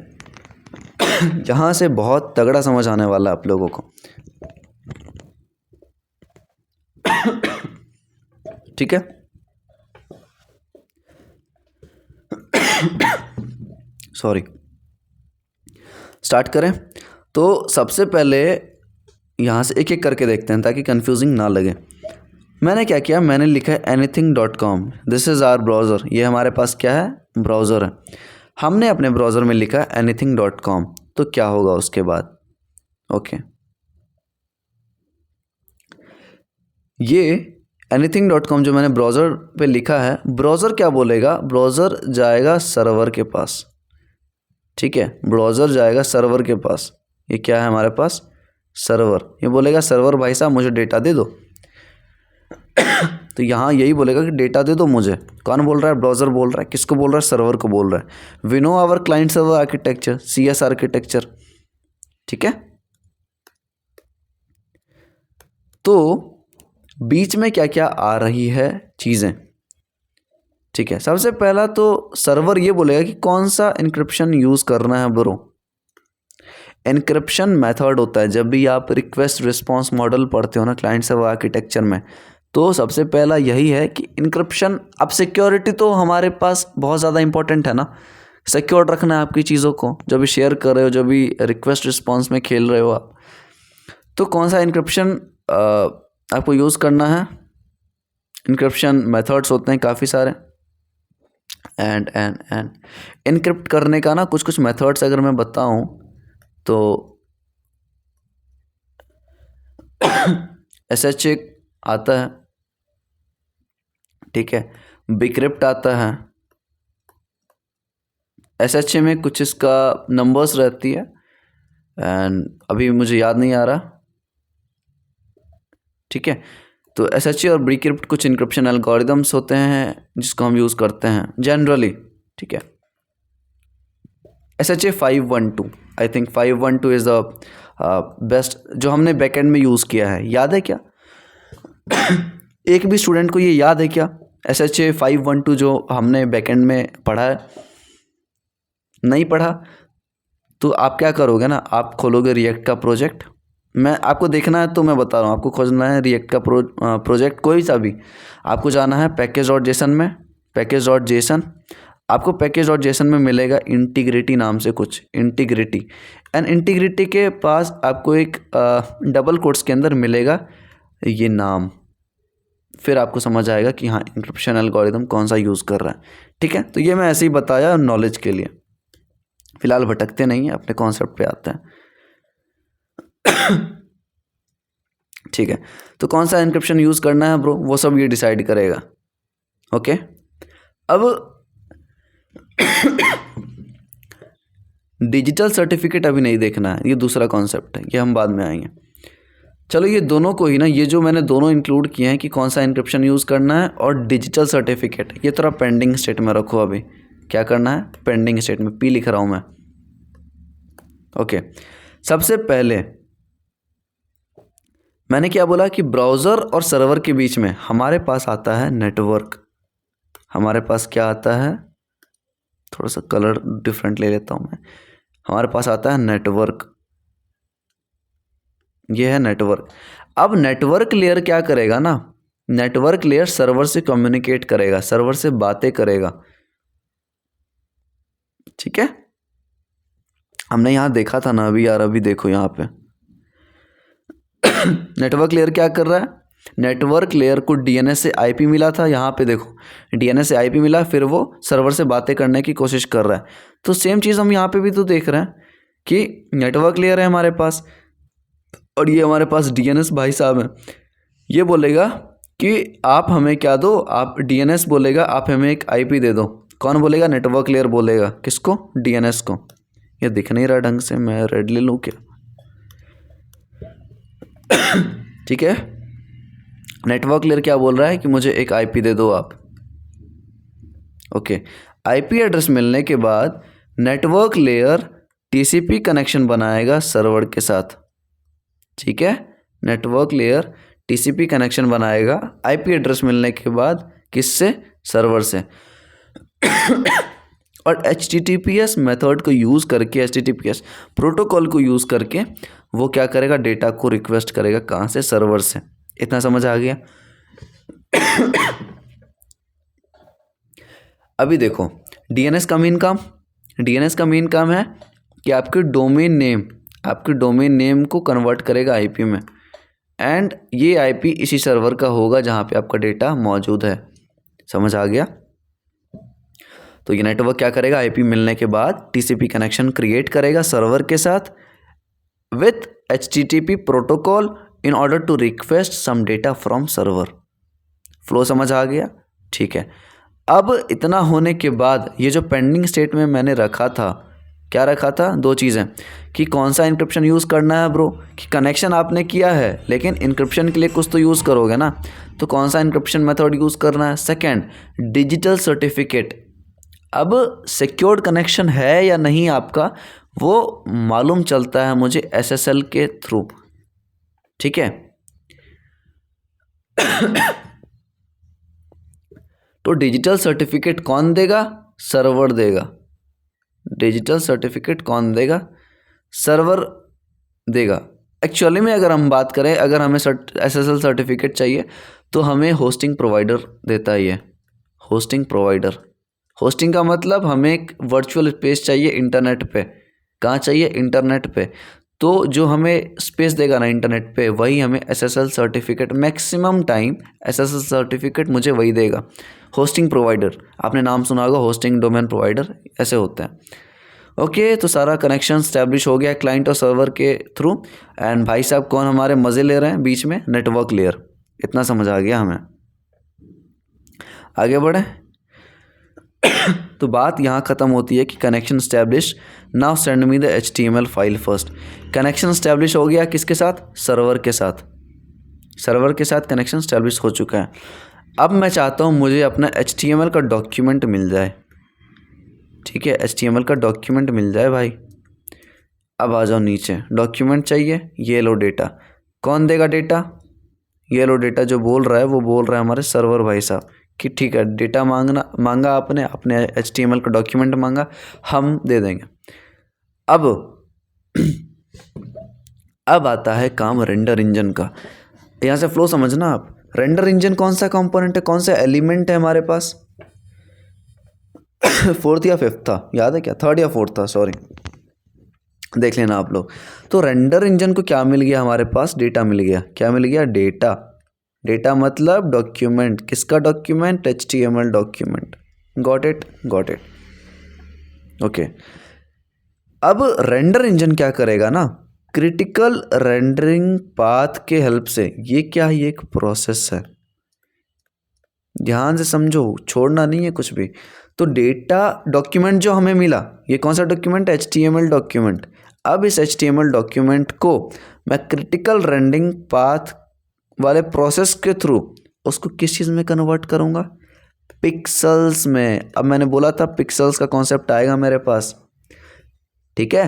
यहाँ से बहुत तगड़ा समझ आने वाला है आप लोगों को। ठीक है, सॉरी, स्टार्ट करें। तो सबसे पहले यहाँ से एक एक करके देखते हैं ताकि कंफ्यूजिंग ना लगे। मैंने क्या किया, मैंने लिखा है anything.com, this is our browser. ये हमारे पास क्या है? ब्राउज़र है। हमने अपने ब्राउज़र में लिखा anything.com, तो क्या होगा उसके बाद? ओके, ये anything.com जो मैंने ब्राउज़र पे लिखा है, ब्राउज़र क्या बोलेगा? ब्राउज़र जाएगा सर्वर के पास। ठीक है, ब्राउज़र जाएगा सर्वर के पास। ये क्या है हमारे पास? सर्वर। ये बोलेगा सर्वर भाई साहब मुझे डेटा दे दो। तो यहाँ यही बोलेगा कि डेटा दे दो मुझे। कौन बोल रहा है? ब्राउज़र बोल रहा है। किसको बोल रहा है? सर्वर को बोल रहा है। We know our client server architecture, CS architecture. ठीक है, तो बीच में क्या क्या आ रही है चीज़ें। ठीक है, सबसे पहला तो सर्वर ये बोलेगा कि कौन सा इनक्रिप्शन यूज़ करना है ब्रो। इनक्रिप्शन मेथड होता है जब भी आप रिक्वेस्ट रिस्पॉन्स मॉडल पढ़ते हो ना क्लाइंट सर्वर आर्किटेक्चर में, तो सबसे पहला यही है कि इनक्रिप्शन। अब सिक्योरिटी तो हमारे पास बहुत ज़्यादा इंपॉर्टेंट है ना, सिक्योर रखना है आपकी चीज़ों को, जो भी शेयर कर रहे हो, जो भी रिक्वेस्ट रिस्पॉन्स में खेल रहे हो आप। तो कौन सा इनक्रिप्शन आपको यूज़ करना है? इनक्रिप्शन मेथड्स होते हैं काफ़ी सारे, एंड इनक्रिप्ट करने का ना कुछ मेथड्स अगर मैं बताऊं तो SHA आता है, ठीक है, बिक्रिप्ट आता है, SHA में कुछ इसका नंबर्स रहती है एंड अभी मुझे याद नहीं आ रहा, ठीक है। तो SHA और बिक्रिप्ट कुछ इनक्रिप्शन एल्गोरिदम्स होते हैं जिसको हम यूज़ करते हैं जनरली, ठीक है। SHA 512, I think 512 is the best जो हमने बैकएंड में यूज़ किया है। याद है क्या? एक भी स्टूडेंट को ये याद है क्या SHA 512 जो हमने बैकएंड में पढ़ा है? नहीं पढ़ा तो आप क्या करोगे ना, आप खोलोगे रिएक्ट का प्रोजेक्ट। मैं आपको देखना है तो मैं बता रहा हूँ, आपको खोजना है रिएक्ट का प्रोजेक्ट कोई सा भी। आपको जाना है पैकेज.json में, पैकेज.json। आपको पैकेज.json में मिलेगा इंटीग्रिटी नाम से कुछ, इंटीग्रिटी। एंड इंटीग्रिटी के पास आपको एक डबल कोट्स के अंदर मिलेगा ये नाम, फिर आपको समझ आएगा कि हाँ इंक्रिप्शन एल्गोरिदम कौन सा यूज़ कर रहा है, ठीक है। तो ये मैं ऐसे ही बताया नॉलेज के लिए, फिलहाल भटकते नहीं हैं, अपने कॉन्सेप्ट पे आते हैं। ठीक है, तो कौन सा इंक्रिप्शन यूज़ करना है ब्रो, वो सब ये डिसाइड करेगा। ओके, अब डिजिटल सर्टिफिकेट अभी नहीं देखना है, ये दूसरा कॉन्सेप्ट है, ये हम बाद में आएंगे। चलो ये दोनों को ही ना, ये जो मैंने दोनों इंक्लूड किए हैं कि कौन सा इंक्रिप्शन यूज़ करना है और डिजिटल सर्टिफिकेट, ये थोड़ा पेंडिंग स्टेट में रखो। अभी क्या करना है, पेंडिंग स्टेट में, P लिख रहा हूँ मैं। ओके, सबसे पहले मैंने क्या बोला कि ब्राउज़र और सर्वर के बीच में हमारे पास आता है नेटवर्क। हमारे पास क्या आता है, थोड़ा सा कलर डिफरेंट ले लेता हूँ मैं। हमारे पास आता है नेटवर्क, ये है नेटवर्क। अब नेटवर्क लेयर क्या करेगा ना, नेटवर्क लेयर सर्वर से कम्युनिकेट करेगा, सर्वर से बातें करेगा, ठीक है। हमने यहाँ देखा था ना अभी यार, अभी देखो यहाँ पे नेटवर्क लेयर क्या कर रहा है, नेटवर्क लेयर को DNS से IP मिला था, यहाँ पे देखो DNS से IP मिला, फिर वो सर्वर से बातें करने की कोशिश कर रहा है। तो सेम चीज़ हम यहाँ पे भी तो देख रहे हैं कि नेटवर्क लेयर है हमारे पास और ये हमारे पास DNS भाई साहब है। ये बोलेगा कि आप हमें क्या दो, आप DNS बोलेगा आप हमें एक IP दे दो। कौन बोलेगा, नेटवर्क लेयर बोलेगा, किसको, DNS को। ये दिख नहीं रहा ढंग से, मैं रेड ले लूँ क्या? ठीक है, नेटवर्क लेयर क्या बोल रहा है कि मुझे एक IP दे दो आप। ओके, IP एड्रेस मिलने के बाद नेटवर्क लेयर TCP कनेक्शन बनाएगा सर्वर के साथ, ठीक है। नेटवर्क लेयर TCP कनेक्शन बनाएगा IP एड्रेस मिलने के बाद, किससे, सर्वर से। और HTTPS मेथड को यूज़ करके, HTTPS प्रोटोकॉल को यूज़ करके वो क्या करेगा, डेटा को रिक्वेस्ट करेगा, कहाँ से, सर्वर से। इतना समझ आ गया? अभी देखो DNS का मेन काम, DNS का मेन काम है कि आपके डोमेन नेम, आपके डोमेन नेम को कन्वर्ट करेगा IP में, एंड ये IP इसी सर्वर का होगा जहाँ पे आपका डेटा मौजूद है। समझ आ गया? तो ये नेटवर्क क्या करेगा, IP मिलने के बाद TCP कनेक्शन क्रिएट करेगा सर्वर के साथ with HTTP protocol in order to request some data from server. Flow समझ आ गया? ठीक है। अब इतना होने के बाद ये जो पेंडिंग स्टेट में मैंने रखा था, क्या रखा था, दो चीज़ें, कि कौन सा इंक्रिप्शन यूज़ करना है ब्रो, कि कनेक्शन आपने किया है लेकिन इंक्रिप्शन के लिए कुछ तो यूज़ करोगे ना, तो कौन सा इंक्रिप्शन मेथड यूज़ करना है। Second, digital certificate. अब सिक्योर्ड कनेक्शन है या नहीं आपका, वो मालूम चलता है मुझे SSL के थ्रू, ठीक है। तो डिजिटल सर्टिफिकेट कौन देगा, सर्वर देगा। डिजिटल सर्टिफिकेट कौन देगा, सर्वर देगा। एक्चुअली में अगर हम बात करें, अगर हमें SSL सर्टिफिकेट चाहिए तो हमें होस्टिंग प्रोवाइडर देता है। ये होस्टिंग प्रोवाइडर, होस्टिंग का मतलब हमें एक वर्चुअल स्पेस चाहिए इंटरनेट पे। कहाँ चाहिए, इंटरनेट पे। तो जो हमें स्पेस देगा ना इंटरनेट पे, वही हमें SSL certificate, maximum time SSL certificate मुझे वही देगा, होस्टिंग प्रोवाइडर। आपने नाम सुना होगा, होस्टिंग डोमेन प्रोवाइडर, ऐसे होते हैं। ओके, तो सारा कनेक्शन स्टैब्लिश हो गया क्लाइंट और सर्वर के थ्रू। एंड भाई साहब कौन हमारे मज़े ले रहे हैं बीच में, नेटवर्क लेयर। इतना समझ आ गया हमें। आगे बढ़ें। तो बात यहाँ ख़त्म होती है कि connection establish, now send me the HTML file first. Connection establish हो गया किसके साथ? सर्वर के साथ। सर्वर के साथ कनेक्शन स्टैब्लिश हो चुका है। अब मैं चाहता हूँ मुझे अपना HTML का डॉक्यूमेंट मिल जाए। ठीक है, HTML का डॉक्यूमेंट मिल जाए भाई। अब आ जाओ नीचे, डॉक्यूमेंट चाहिए, ये लो डेटा। कौन देगा डेटा? ये लो डेटा। जो बोल रहा है वो बोल रहा है हमारे सर्वर भाई साहब कि ठीक है, डेटा मांगा आपने, अपने HTML का डॉक्यूमेंट मांगा, हम दे देंगे। अब आता है काम रेंडर इंजन का। यहाँ से फ्लो समझना आप। रेंडर इंजन कौन सा कंपोनेंट है, कौन सा एलिमेंट है हमारे पास? फोर्थ या फिफ्थ था, याद है क्या? थर्ड या फोर्थ था, सॉरी, देख लेना आप लोग। तो रेंडर इंजन को क्या मिल गया हमारे पास? डेटा मिल गया। क्या मिल गया? डेटा। डेटा मतलब डॉक्यूमेंट। किसका document? HTML document. Got it? Got it. Okay. अब रेंडर इंजन क्या करेगा ना, क्रिटिकल रेंडरिंग पाथ के हेल्प से, ये क्या है? ये एक प्रोसेस है, ध्यान से समझो, छोड़ना नहीं है कुछ भी। तो डेटा डॉक्यूमेंट जो हमें मिला, ये कौन सा डॉक्यूमेंट? HTML document. अब इस HTML डॉक्यूमेंट को मैं क्रिटिकल रेंडरिंग पाथ वाले प्रोसेस के थ्रू उसको किस चीज़ में कन्वर्ट करूँगा? पिक्सल्स में। अब मैंने बोला था पिक्सल्स का कॉन्सेप्ट आएगा मेरे पास, ठीक है।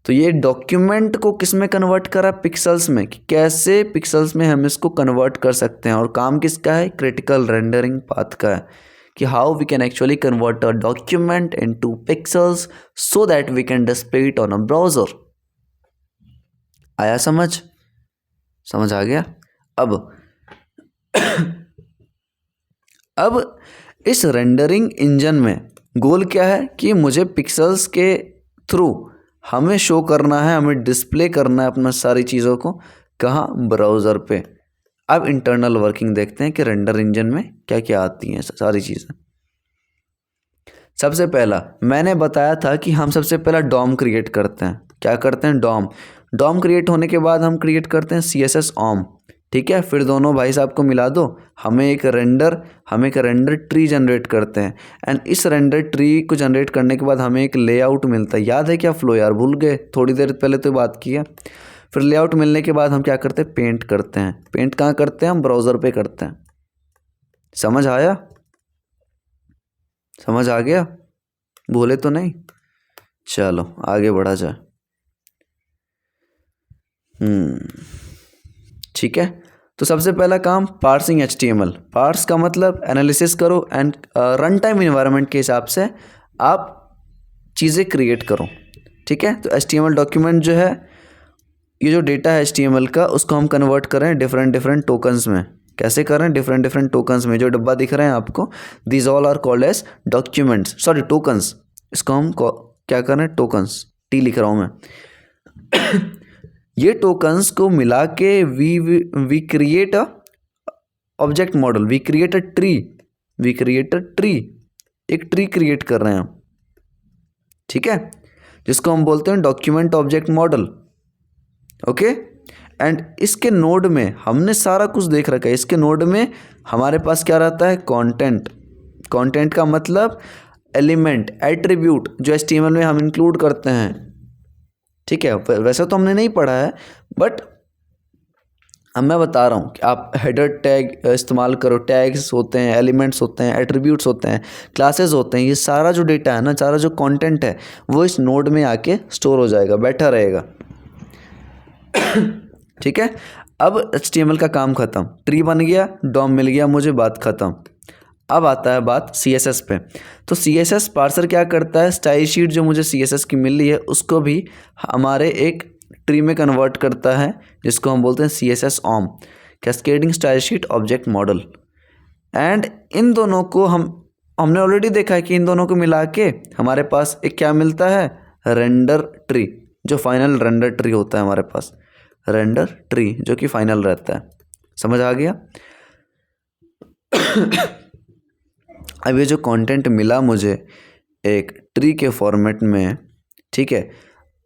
तो ये डॉक्यूमेंट को किस में कन्वर्ट करा? पिक्सल्स में। कि कैसे पिक्सल्स में हम इसको कन्वर्ट कर सकते हैं, और काम किसका है? क्रिटिकल रेंडरिंग पाथ का है, कि how we can actually convert a document into pixels so that we can display it on a browser. आया समझ? समझ आ गया? अब इस रेंडरिंग इंजन में गोल क्या है कि मुझे पिक्सल्स के थ्रू हमें शो करना है, हमें डिस्प्ले करना है अपना सारी चीज़ों को। कहाँ? ब्राउज़र पे। अब इंटरनल वर्किंग देखते हैं कि रेंडर इंजन में क्या क्या आती हैं सारी चीज़ें। सबसे पहला मैंने बताया था कि हम सबसे पहला डॉम क्रिएट करते हैं। क्या करते हैं? डॉम। डॉम क्रिएट होने के बाद हम क्रिएट करते हैं CSS OM, ठीक है। फिर दोनों भाई साहब को मिला दो, हमें एक रेंडर ट्री जनरेट करते हैं। एंड इस रेंडर ट्री को जनरेट करने के बाद हमें एक लेआउट मिलता है। याद है क्या फ्लो? यार भूल गए, थोड़ी देर पहले तो बात की है। फिर लेआउट मिलने के बाद हम क्या करते हैं? पेंट करते हैं। पेंट कहाँ करते हैं? हम ब्राउज़र पे करते हैं। समझ आया? समझ आ गया? भूले तो नहीं? चलो आगे बढ़ा जाए। ठीक है। तो सबसे पहला काम पार्सिंग HTML। पार्स का मतलब एनालिसिस करो एंड रन टाइम इन्वायरमेंट के हिसाब से आप चीज़ें क्रिएट करो, ठीक है। तो HTML डॉक्यूमेंट जो है, ये जो डेटा है HTML का, उसको हम कन्वर्ट करें डिफरेंट टोकन्स में। कैसे करें? डिफरेंट टोकन्स में। जो डब्बा दिख रहे हैं आपको, these all are called as documents, sorry tokens. इसको हम क्या करें? टोकन्स, T लिख रहा हूँ मैं। ये टोकन्स को मिला के we create a object model, we create a tree, एक ट्री क्रिएट कर रहे हैं हम, ठीक है, जिसको हम बोलते हैं document object model. Okay. And इसके नोड में हमने सारा कुछ देख रखा है। इसके नोड में हमारे पास क्या रहता है? कंटेंट। कंटेंट का मतलब एलिमेंट, एट्रीब्यूट, जो HTML में हम इंक्लूड करते हैं, ठीक है। वैसे तो हमने नहीं पढ़ा है, बट अब मैं बता रहा हूँ कि आप हेडर टैग इस्तेमाल करो। टैग्स होते हैं, एलिमेंट्स होते हैं, एट्रीब्यूट्स होते हैं, क्लासेस होते हैं। ये सारा जो डेटा है ना, सारा जो कंटेंट है, वो इस नोड में आके स्टोर हो जाएगा, बैठा रहेगा, ठीक है। अब HTML का काम खत्म, ट्री बन गया, डॉम मिल गया मुझे, बात खत्म। अब आता है बात CSS पे। तो CSS पार्सर क्या करता है? स्टाइल शीट जो मुझे CSS की मिल रही है, उसको भी हमारे एक ट्री में कन्वर्ट करता है, जिसको हम बोलते हैं CSS OM, cascading style sheet object model. And in दोनों को हमने ऑलरेडी देखा है कि इन दोनों को मिला के हमारे पास एक क्या मिलता है? रेंडर ट्री, जो फाइनल रेंडर ट्री होता है हमारे पास, रेंडर ट्री जो कि फाइनल रहता है। समझ आ गया? अब ये जो कंटेंट मिला मुझे एक ट्री के फॉर्मेट में, ठीक है।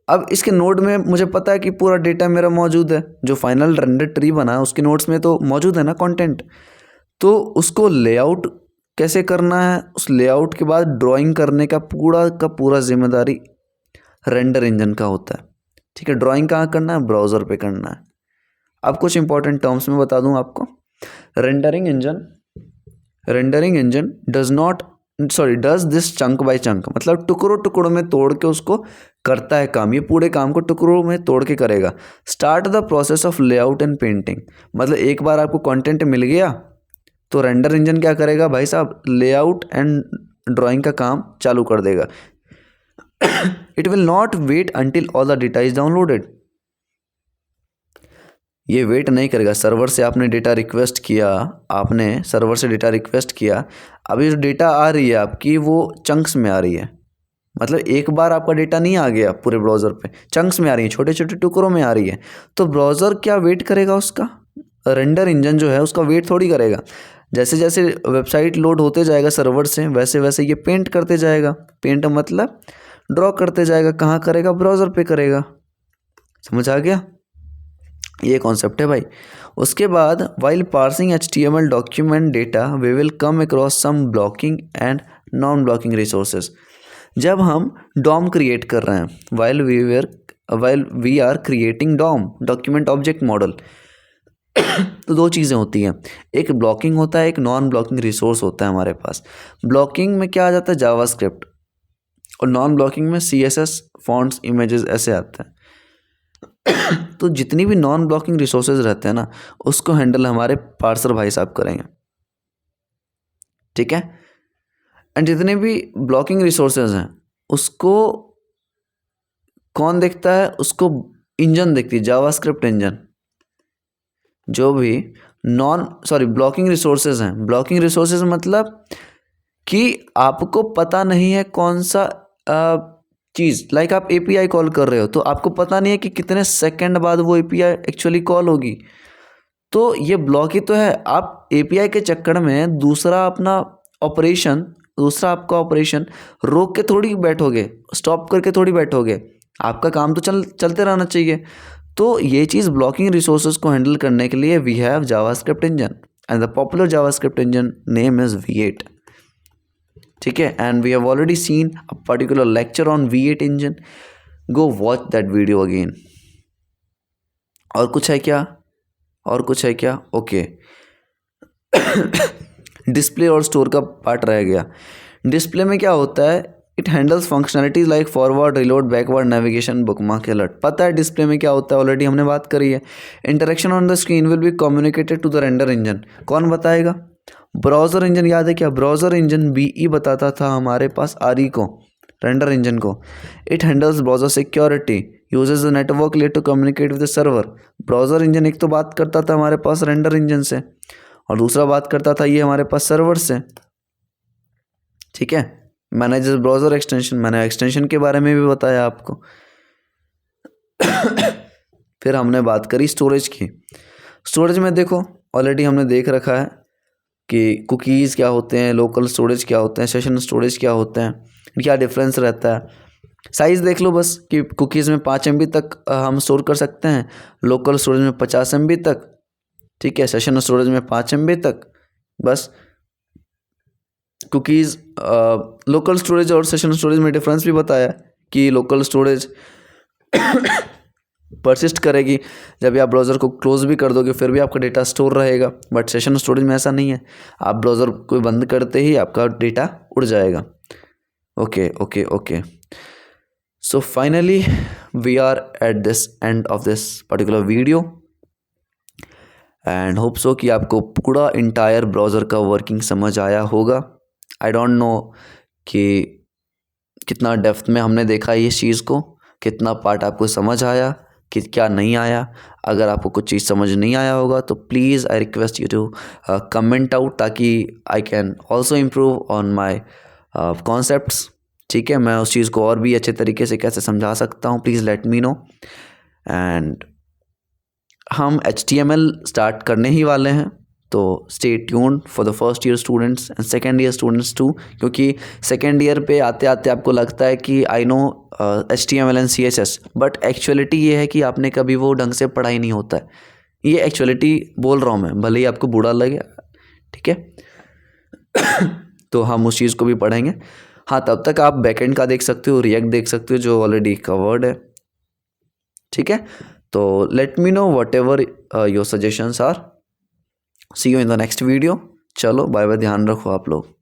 अब इसके नोड में मुझे पता है कि पूरा डेटा मेरा मौजूद है, जो फाइनल रेंडर ट्री बना है उसके नोड्स में तो मौजूद है ना कंटेंट। तो उसको लेआउट कैसे करना है, उस लेआउट के बाद ड्राइंग करने का पूरा जिम्मेदारी रेंडर इंजन का होता है। ठीक है, ड्राइंग कहाँ करना है, ब्राउज़र पे करना है। अब कुछ इंपॉर्टेंट टर्म्स में बता दूं आपको। Rendering engine does this chunk by chunk, मतलब टुकड़ों में तोड़ के उसको करता है काम। ये पूरे काम को टुकड़ों में तोड़ के करेगा। Start the process of layout and painting, मतलब एक बार आपको कंटेंट मिल गया तो रेंडर इंजन क्या करेगा भाई साहब, लेआउट एंड ड्राइंग का काम चालू कर देगा। It will not wait until all the data is downloaded, ये वेट नहीं करेगा। सर्वर से आपने डेटा रिक्वेस्ट किया, अभी जो डेटा आ रही है आपकी वो चंक्स में आ रही है, मतलब एक बार आपका डेटा नहीं आ गया पूरे ब्राउज़र पे, चंक्स में आ रही है, छोटे छोटे टुकड़ों में आ रही है। तो ब्राउज़र क्या वेट करेगा उसका, रेंडर इंजन जो है उसका वेट थोड़ी करेगा। जैसे जैसे वेबसाइट लोड होते जाएगा सर्वर से, वैसे वैसे ये पेंट करते जाएगा। पेंट मतलब ड्रॉ करते जाएगा। कहाँ करेगा, ब्राउज़र पे करेगा। समझ आ गया, ये कॉन्सेप्ट है भाई। उसके बाद while parsing HTML document data we will come across some blocking and non blocking resources. जब हम डॉम क्रिएट कर रहे हैं, while we are creating DOM, document object model, तो दो चीज़ें होती हैं, एक ब्लॉकिंग होता है, एक नॉन ब्लॉकिंग रिसोर्स होता है हमारे पास। ब्लॉकिंग में क्या आ जाता है, जावास्क्रिप्ट, और नॉन ब्लॉकिंग में CSS, फॉन्ट्स, इमेजेस ऐसे आता है। तो जितनी भी नॉन ब्लॉकिंग रिसोर्सेज रहते हैं ना, उसको हैंडल हमारे पार्सर भाई साहब करेंगे। ठीक है, एंड जितने भी ब्लॉकिंग रिसोर्सेज हैं उसको कौन देखता है, उसको इंजन देखती है, जावास्क्रिप्ट इंजन। जो भी ब्लॉकिंग रिसोर्सेज हैं, ब्लॉकिंग रिसोर्सेज मतलब कि आपको पता नहीं है कौन सा चीज़, लाइक आप API कॉल कर रहे हो तो आपको पता नहीं है कि कितने सेकंड बाद वो API एक्चुअली कॉल होगी, तो ये ब्लॉक ही तो है। आप API के चक्कर में दूसरा आपका ऑपरेशन रोक के थोड़ी बैठोगे, स्टॉप करके थोड़ी बैठोगे, आपका काम तो चलते रहना चाहिए। तो ये चीज़ ब्लॉकिंग रिसोर्सेज को हैंडल करने के लिए we have JavaScript engine, and the popular JavaScript engine name is V8। ठीक है, and we have already seen a particular lecture on V8 engine, go watch that video again. और कुछ है क्या, ओके। डिस्प्ले और स्टोर का part रह गया। डिस्प्ले में क्या होता है, it handles functionalities like forward, reload, backward, navigation, bookmark, alert. पता है डिस्प्ले में क्या होता है, ऑलरेडी हमने बात करी है। Interaction on the screen will be communicated to the render engine, कौन बताएगा, ब्राउज़र इंजन। याद है क्या, ब्राउज़र इंजन BE बताता था हमारे पास RE को, रेंडर इंजन को। It handles browser security, uses the network layer to communicate with the server. Browser engine एक तो बात करता था हमारे पास रेंडर इंजन से, और दूसरा बात करता था ये हमारे पास सर्वर से। ठीक है, मैनेजेस ब्राउज़र एक्सटेंशन, मैंने एक्सटेंशन के बारे में भी बताया आपको। फिर हमने बात करी स्टोरेज की। स्टोरेज में देखो ऑलरेडी हमने देख रखा है कि कुकीज़ क्या होते हैं, लोकल स्टोरेज क्या होते हैं, सेशन स्टोरेज क्या होते हैं, क्या डिफरेंस रहता है। साइज़ देख लो बस कि कुकीज़ में 5 MB तक हम स्टोर कर सकते हैं, लोकल स्टोरेज में 50 MB तक। ठीक है, सेशन स्टोरेज में 5 MB तक। बस कुकीज़ लोकल स्टोरेज और सेशन स्टोरेज में डिफरेंस भी बताया कि लोकल स्टोरेज परसिस्ट करेगी, जब आप ब्राउज़र को क्लोज भी कर दोगे फिर भी आपका डेटा स्टोर रहेगा, बट सेशन स्टोरेज में ऐसा नहीं है, आप ब्राउज़र को बंद करते ही आपका डेटा उड़ जाएगा। Okay. So finally we are at this end of this particular video, and hope so कि आपको पूरा इंटायर ब्राउज़र का वर्किंग समझ आया होगा। आई डोंट नो कि कितना डेप्थ में हमने देखा इस चीज़ को, कितना पार्ट आपको समझ आया, कि क्या नहीं आया। अगर आपको कुछ चीज़ समझ नहीं आया होगा तो please I request you to comment out, ताकि I can also improve on my concepts. ठीक है, मैं उस चीज़ को और भी अच्छे तरीके से कैसे समझा सकता हूँ, please let me know. And हम HTML स्टार्ट करने ही वाले हैं, तो stay tuned for the first year students and second year students too, क्योंकि सेकेंड ईयर पे आते आते आपको लगता है कि I know HTML and CSS, but actuality ये है कि आपने कभी वो ढंग से पढ़ाई नहीं होता है। ये एक्चुअलिटी बोल रहा हूँ मैं, भले ही आपको बुरा लगे। ठीक है, तो हम उस चीज़ को भी पढ़ेंगे। हाँ, तब तक आप बैकएंड का देख सकते हो, रिएक्ट देख सकते हो जो ऑलरेडी कवर्ड है। ठीक है, तो let me know whatever your suggestions are. See you in the next video. चलो बाय बाय, ध्यान रखो आप लोग।